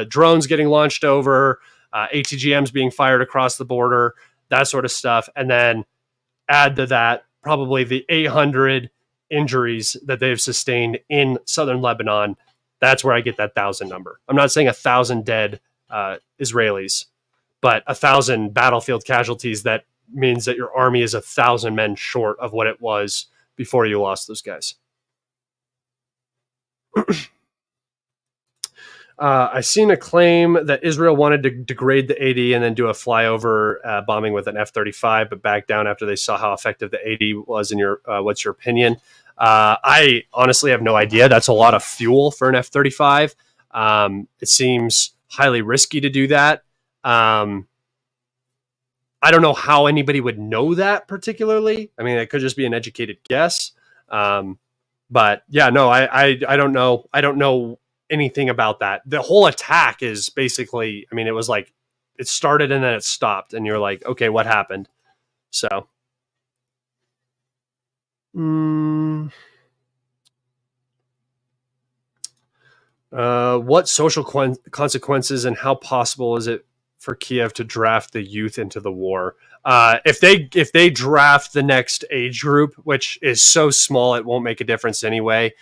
drones getting launched over, ATGMs being fired across the border, that sort of stuff. And then add to that probably the 800 injuries that they've sustained in southern Lebanon. That's where I get that 1,000 number. I'm not saying 1,000 dead Israelis, but 1,000 battlefield casualties. That means that your army is 1,000 men short of what it was before you lost those guys. I seen a claim that Israel wanted to degrade the AD and then do a flyover bombing with an F-35, but back down after they saw how effective the AD was. In your, what's your opinion? I honestly have no idea. That's a lot of fuel for an F-35. It seems highly risky to do that. I don't know how anybody would know that particularly. I mean, it could just be an educated guess. But yeah, no, I don't know. I don't know anything about that. The whole attack is basically, I mean, it was like it started and then it stopped, and you're like, okay, what happened? So, what social consequences and how possible is it for Kiev to draft the youth into the war? If they draft the next age group, which is so small it won't make a difference anyway,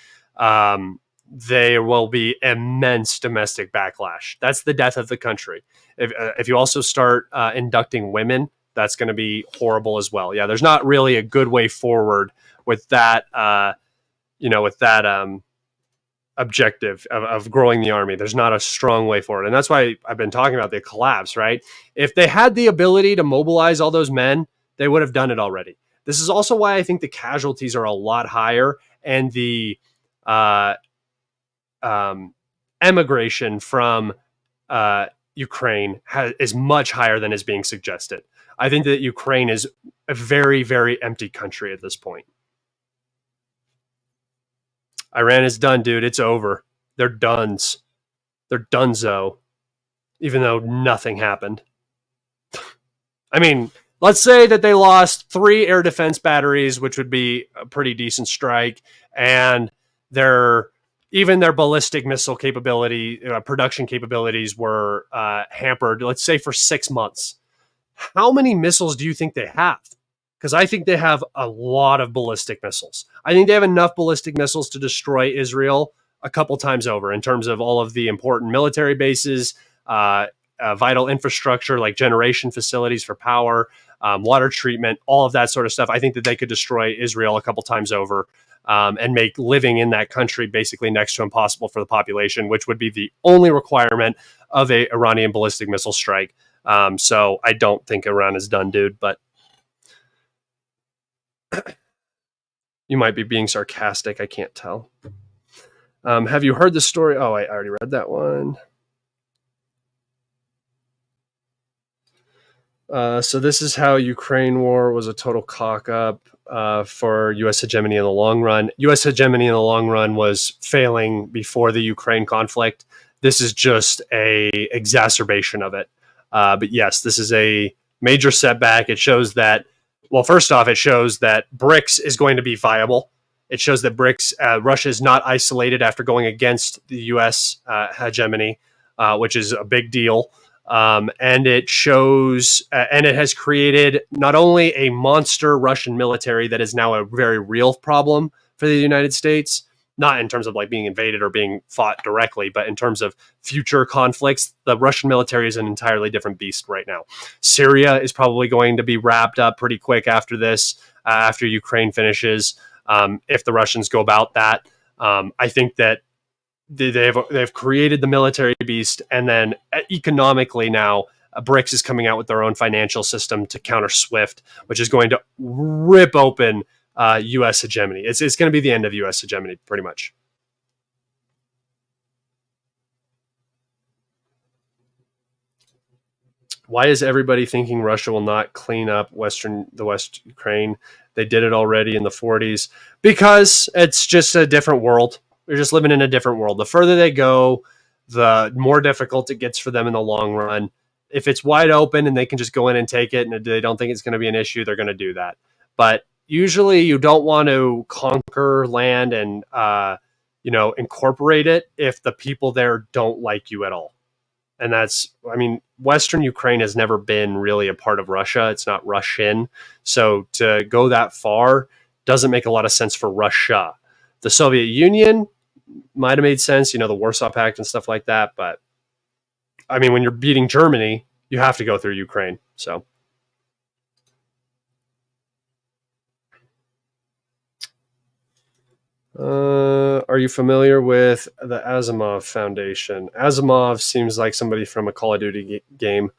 there will be immense domestic backlash. That's the death of the country. If you also start inducting women, that's going to be horrible as well. Yeah, there's not really a good way forward with that. Objective of growing the army. There's not a strong way forward. And that's why I've been talking about the collapse, right? If they had the ability to mobilize all those men, they would have done it already. This is also why I think the casualties are a lot higher, and the emigration from Ukraine is much higher than is being suggested. I think that Ukraine is a very, very empty country at this point. Iran is done, dude. It's over. They're dones. They're donezo, even though nothing happened. I mean, let's say that they lost 3 air defense batteries, which would be a pretty decent strike, and even their ballistic missile capability, production capabilities were hampered, let's say, for 6 months. How many missiles do you think they have? because I think they have a lot of ballistic missiles. I think they have enough ballistic missiles to destroy Israel a couple times over in terms of all of the important military bases, vital infrastructure like generation facilities for power, water treatment, all of that sort of stuff. I think that they could destroy Israel a couple times over, and make living in that country basically next to impossible for the population, which would be the only requirement of a Iranian ballistic missile strike. So I don't think Iran is done, dude, but you might be being sarcastic. I can't tell. Have you heard the story? Oh, I already read that one. So this is how Ukraine war was a total cock-up for U.S. hegemony in the long run. U.S. hegemony in the long run was failing before the Ukraine conflict. This is just a exacerbation of it. But yes, this is a major setback. It shows that, well, first off, it shows that BRICS is going to be viable. It shows that BRICS, Russia is not isolated after going against the U.S. Hegemony, which is a big deal. And it shows, and it has created not only a monster Russian military that is now a very real problem for the United States, not in terms of like being invaded or being fought directly, but in terms of future conflicts. The Russian military is an entirely different beast right now. Syria is probably going to be wrapped up pretty quick after this, after Ukraine finishes, if the Russians go about that. I think that they've created the military beast, and then economically now BRICS is coming out with their own financial system to counter SWIFT, which is going to rip open U.S. hegemony. It's going to be the end of U.S. hegemony, pretty much. Why is everybody thinking Russia will not clean up the West Ukraine? They did it already in the 40s. Because it's just a different world. They're just living in a different world. The further they go, the more difficult it gets for them in the long run. If it's wide open and they can just go in and take it, and they don't think it's going to be an issue, they're going to do that. But usually you don't want to conquer land and incorporate it if the people there don't like you at all. And that's, I mean, Western Ukraine has never been really a part of Russia. It's not Russian. So to go that far doesn't make a lot of sense for Russia. The Soviet Union might have made sense, the Warsaw Pact and stuff like that. But I mean, when you're beating Germany, you have to go through Ukraine. So. Are you familiar with the Asimov Foundation? Asimov seems like somebody from a Call of Duty game.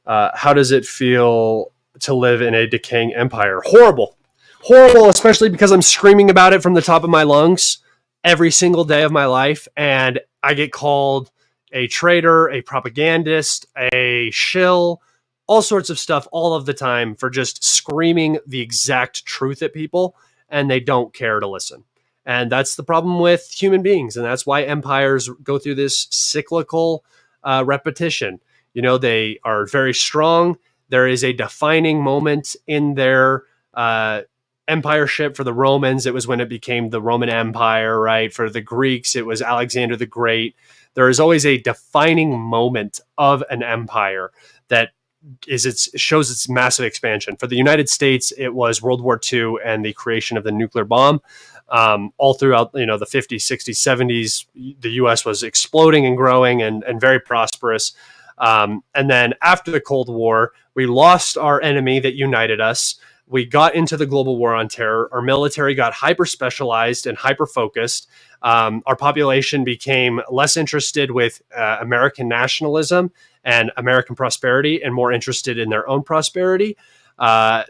How does it feel to live in a decaying empire? Horrible. Horrible, especially because I'm screaming about it from the top of my lungs every single day of my life, and I get called a traitor, a propagandist, a shill, all sorts of stuff all of the time for just screaming the exact truth at people, and they don't care to listen. And that's the problem with human beings. And that's why empires go through this cyclical repetition. They are very strong. There is a defining moment in their empireship. For the Romans, it was when it became the Roman Empire, right? For the Greeks, it was Alexander the Great. There is always a defining moment of an empire that shows its massive expansion. For the United States, it was World War II and the creation of the nuclear bomb. All throughout, the 50s, 60s, 70s, the U.S. was exploding and growing and very prosperous. And then after the Cold War, we lost our enemy that united us. We got into the global war on terror. Our military got hyper-specialized and hyper-focused. Our population became less interested with American nationalism and American prosperity and more interested in their own prosperity.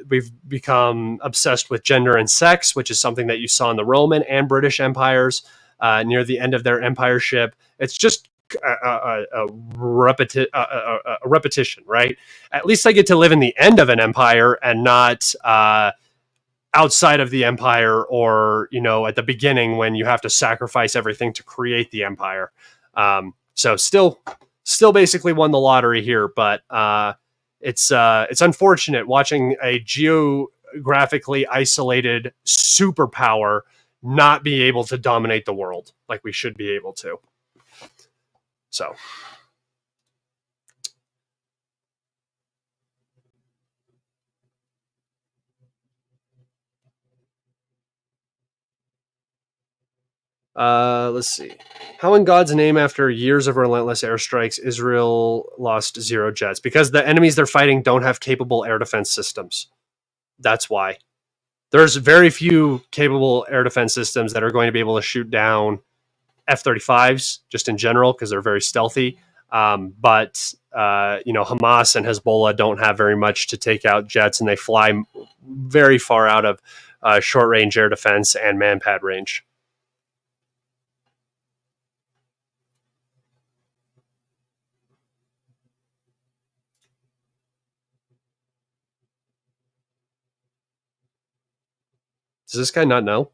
We've become obsessed with gender and sex, which is something that you saw in the Roman and British empires near the end of their empireship. It's just a repetition, right? At least I get to live in the end of an empire and not outside of the empire, or at the beginning when you have to sacrifice everything to create the empire. So still basically won the lottery here, but it's unfortunate watching a geographically isolated superpower not be able to dominate the world like we should be able to. So. Let's see. How in God's name, after years of relentless airstrikes, Israel lost 0 jets? Because the enemies they're fighting don't have capable air defense systems. That's why. There's very few capable air defense systems that are going to be able to shoot down F-35s just in general because they're very stealthy. But Hamas and Hezbollah don't have very much to take out jets, and they fly very far out of short-range air defense and manpad range. Does this guy not know?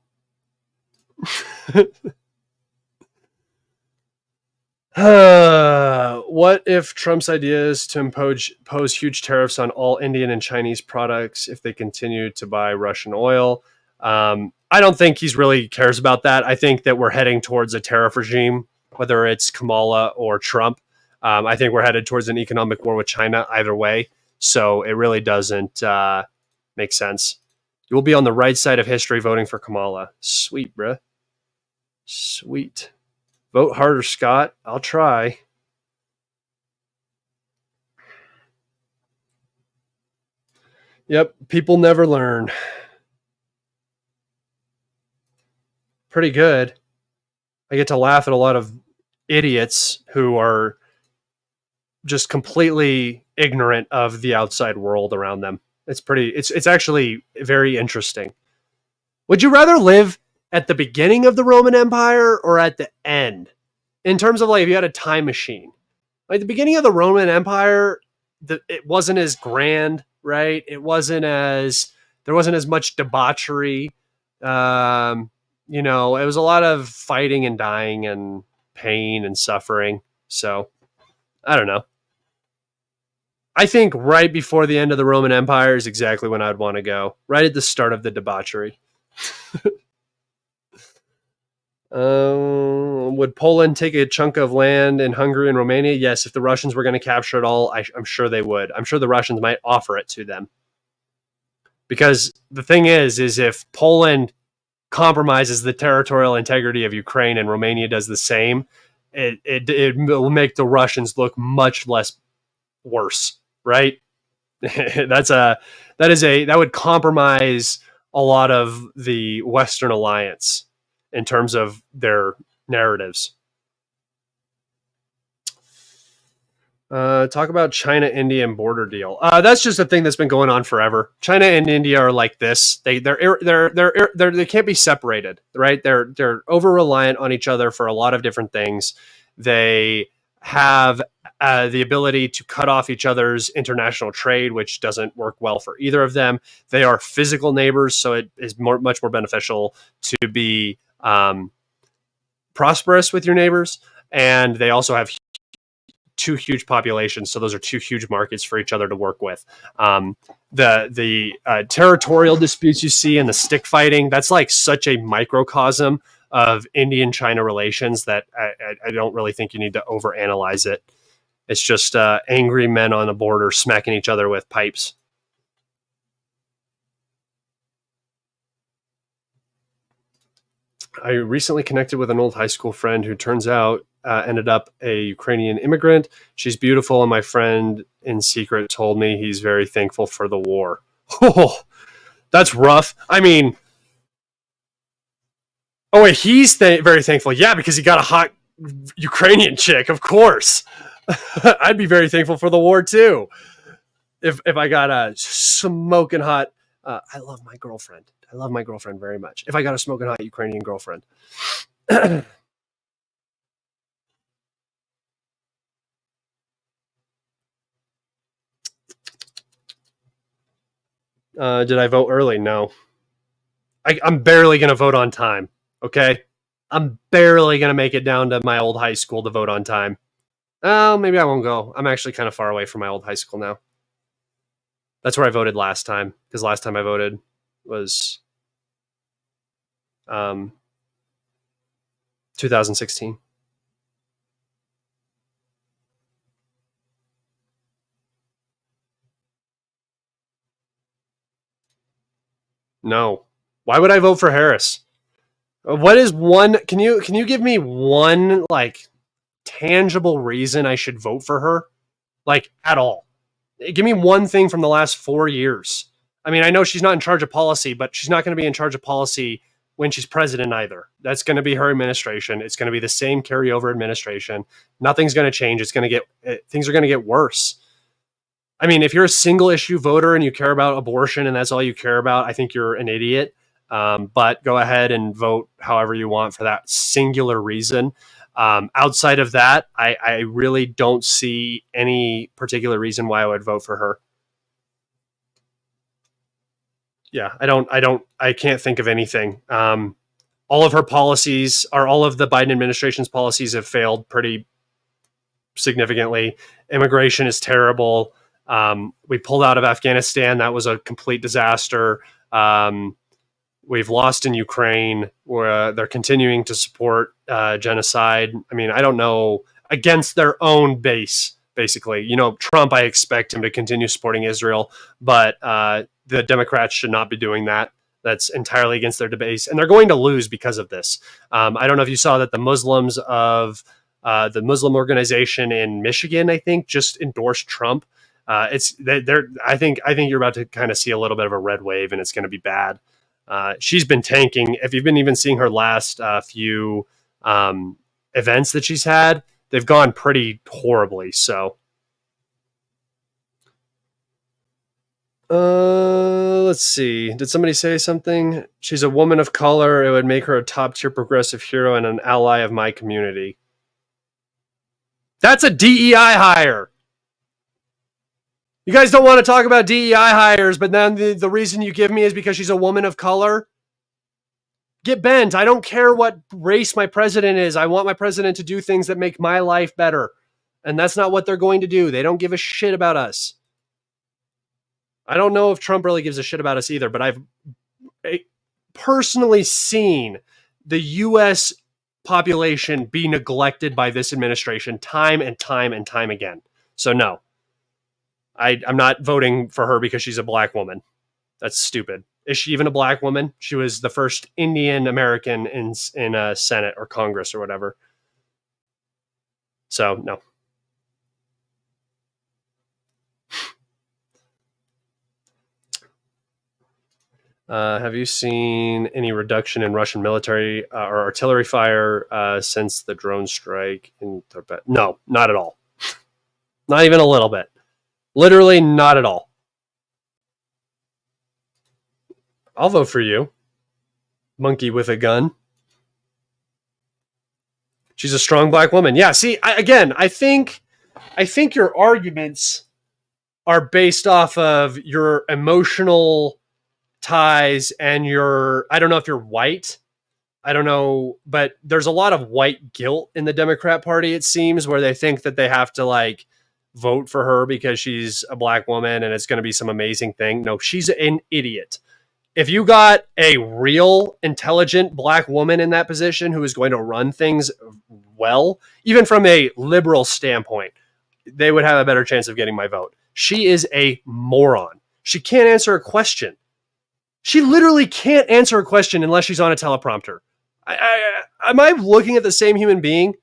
What if Trump's idea is to impose huge tariffs on all Indian and Chinese products if they continue to buy Russian oil? I don't think he's really cares about that. I think that we're heading towards a tariff regime, whether it's Kamala or Trump. I think we're headed towards an economic war with China either way. So it really doesn't make sense. You will be on the right side of history voting for Kamala. Sweet, bruh. Sweet. Vote harder, Scott. I'll try. Yep, people never learn. Pretty good. I get to laugh at a lot of idiots who are just completely ignorant of the outside world around them. It's actually very interesting. Would you rather live at the beginning of the Roman Empire or at the end? In terms of like if you had a time machine. Like the beginning of the Roman Empire, it wasn't as grand, right? There wasn't as much debauchery. It was a lot of fighting and dying and pain and suffering. So I don't know. I think right before the end of the Roman Empire is exactly when I'd want to go. Right at the start of the debauchery. Would Poland take a chunk of land in Hungary and Romania? Yes, if the Russians were going to capture it all, I'm sure they would. I'm sure the Russians might offer it to them. Because the thing is if Poland compromises the territorial integrity of Ukraine and Romania does the same, it will make the Russians look much less worse, right? That would compromise a lot of the Western alliance in terms of their narratives. Talk about China-India border deal. That's just a thing that's been going on forever. China and India are like this. They can't be separated, right? They're over reliant on each other for a lot of different things. They have the ability to cut off each other's international trade, which doesn't work well for either of them. They are physical neighbors, so it is much more beneficial to be prosperous with your neighbors. And they also have 2 huge populations, so those are 2 huge markets for each other to work with. The territorial disputes you see and the stick fighting, that's like such a microcosm of Indian-China relations that I don't really think you need to overanalyze it. It's just angry men on the border smacking each other with pipes. I recently connected with an old high school friend who turns out ended up a Ukrainian immigrant. She's beautiful, and my friend in secret told me he's very thankful for the war. Oh, that's rough. I mean, oh wait, he's very thankful. Yeah, because he got a hot Ukrainian chick, of course. I'd be very thankful for the war too. If I got a smoking hot, I love my girlfriend. I love my girlfriend very much. If I got a smoking hot Ukrainian girlfriend. Did I vote early? No. I'm barely going to vote on time. Okay. I'm barely going to make it down to my old high school to vote on time. Oh, maybe I won't go. I'm actually kind of far away from my old high school now. That's where I voted last time, because last time I voted was 2016. No. Why would I vote for Harris? What is one? Can you give me one like tangible reason I should vote for her? Like at all? Give me one thing from the last 4 years. I mean, I know she's not in charge of policy, but she's not going to be in charge of policy when she's president either. That's going to be her administration. It's going to be the same carryover administration. Nothing's going to change. It's going to get things are going to get worse. I mean, if you're a single issue voter and you care about abortion and that's all you care about, I think you're an idiot. But go ahead and vote however you want for that singular reason. Outside of that, I really don't see any particular reason why I would vote for her. Yeah, I can't think of anything. All of her policies, or all of the Biden administration's policies, have failed pretty significantly. Immigration is terrible. We pulled out of Afghanistan. That was a complete disaster. We've lost in Ukraine, where they're continuing to support genocide. I mean, I don't know, against their own base, basically. You know, Trump, I expect him to continue supporting Israel, but the Democrats should not be doing that. That's entirely against their base, and they're going to lose because of this. I don't know if you saw that the Muslims of the Muslim organization in Michigan, I think, just endorsed Trump. They're. I think you're about to kind of see a little bit of a red wave, and it's going to be bad. She's been tanking. If you've been even seeing her last few events that she's had, they've gone pretty horribly. So, let's see. Did somebody say something? She's a woman of color. It would make her a top tier progressive hero and an ally of my community. That's a DEI hire. You guys don't want to talk about DEI hires, but then the reason you give me is because she's a woman of color. Get bent. I don't care what race my president is. I want my president to do things that make my life better. And that's not what they're going to do. They don't give a shit about us. I don't know if Trump really gives a shit about us either, but I've personally seen the U.S. population be neglected by this administration time and time and time again. So no. I'm not voting for her because she's a black woman. That's stupid. Is she even a black woman? She was the first Indian American in Senate or Congress or whatever. So, no. Have you seen any reduction in Russian military or artillery fire since the drone strike in Tibet? No, not at all. Not even a little bit. Literally not at all. I'll vote for you. Monkey with a gun. She's a strong black woman. Yeah, see, I think your arguments are based off of your emotional ties and I don't know if you're white. I don't know, but there's a lot of white guilt in the Democrat Party, it seems, where they think that they have to like vote for her because she's a black woman and it's going to be some amazing thing. No, she's an idiot. If you got a real intelligent black woman in that position who is going to run things well, even from a liberal standpoint, they would have a better chance of getting my vote. She is a moron. She can't answer a question. She literally can't answer a question unless she's on a teleprompter. Am I looking at the same human being?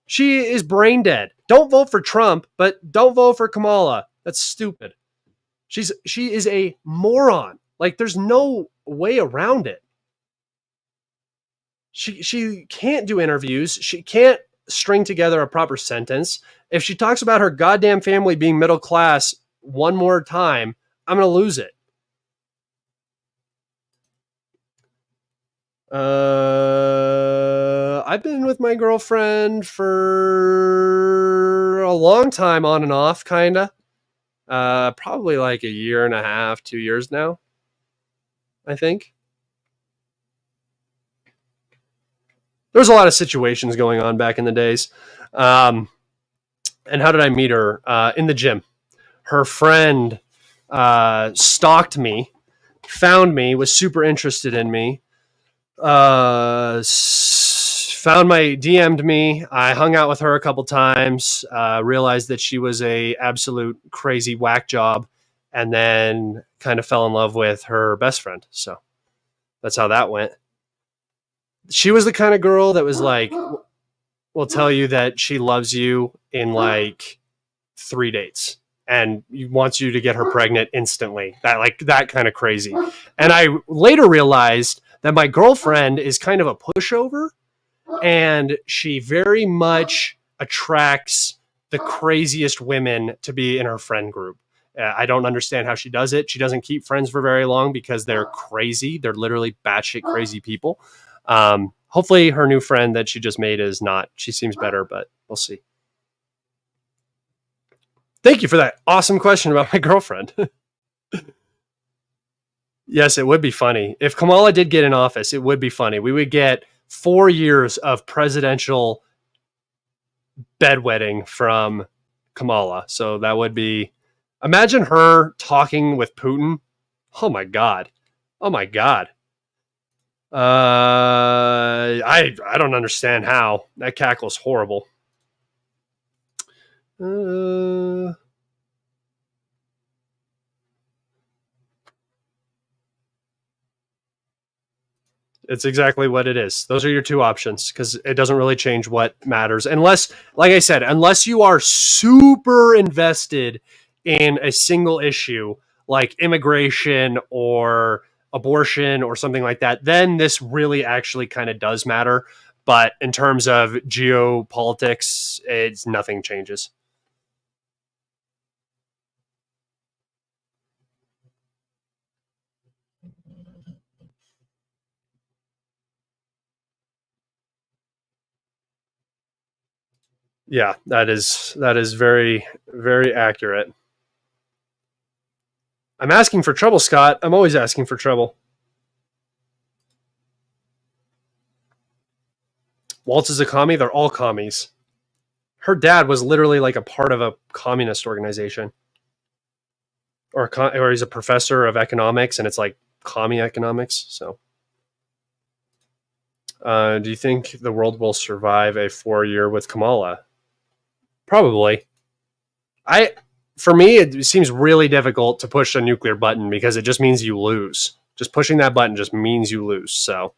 She is brain dead. Don't vote for Trump, but don't vote for Kamala. That's stupid. She is a moron. Like, there's no way around it. She can't do interviews. She can't string together a proper sentence. If she talks about her goddamn family being middle class one more time, I'm going to lose it. I've been with my girlfriend for a long time, on and off, kind of. Probably like a year and a half, 2 years now, I think. There was a lot of situations going on back in the days. And how did I meet her? In the gym. Her friend stalked me, found me, was super interested in me, DM'd me. I hung out with her a couple times, realized that she was a absolute crazy whack job, and then kind of fell in love with her best friend. So that's how that went. she was the kind of girl that was like, will tell you that she loves you in like 3 dates and wants you to get her pregnant instantly. That kind of crazy. And I later realized that my girlfriend is kind of a pushover, and she very much attracts the craziest women to be in her friend group. I don't understand how she does it. She doesn't keep friends for very long because they're crazy. They're literally batshit crazy people. Hopefully her new friend that she just made is not. She seems better, but we'll see. Thank you for that awesome question about my girlfriend. Yes, it would be funny. If Kamala did get in office, it would be funny. We would get 4 years of presidential bedwetting from Kamala. So that would be, imagine her talking with Putin. Oh my God. Oh my God. I don't understand how. That cackle's horrible. It's exactly what it is. Those are your two options because it doesn't really change what matters. Unless, like I said, unless you are super invested in a single issue like immigration or abortion or something like that, then this really actually kind of does matter. But in terms of geopolitics, it's nothing changes. Yeah, that is very, very accurate. I'm asking for trouble, Scott. I'm always asking for trouble. Waltz is a commie. They're all commies. Her dad was literally like a part of a communist organization, or he's a professor of economics, and it's like commie economics. So, do you think the world will survive a 4-year with Kamala? Probably. For me, it seems really difficult to push a nuclear button because it just means you lose. Just pushing that button just means you lose. So.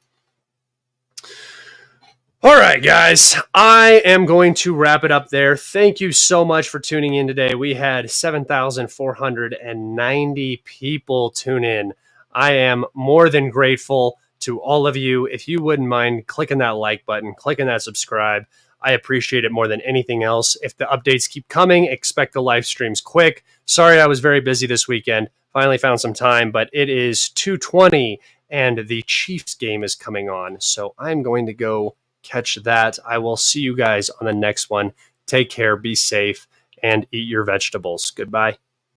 All right, guys, I am going to wrap it up there. Thank you so much for tuning in today. We had 7,490 people tune in. I am more than grateful to all of you. If you wouldn't mind clicking that like button, clicking that subscribe, I appreciate it more than anything else. If the updates keep coming, expect the live streams quick. Sorry, I was very busy this weekend. Finally found some time, but it is 2:20 and the Chiefs game is coming on. So I'm going to go catch that. I will see you guys on the next one. Take care, be safe, and eat your vegetables. Goodbye.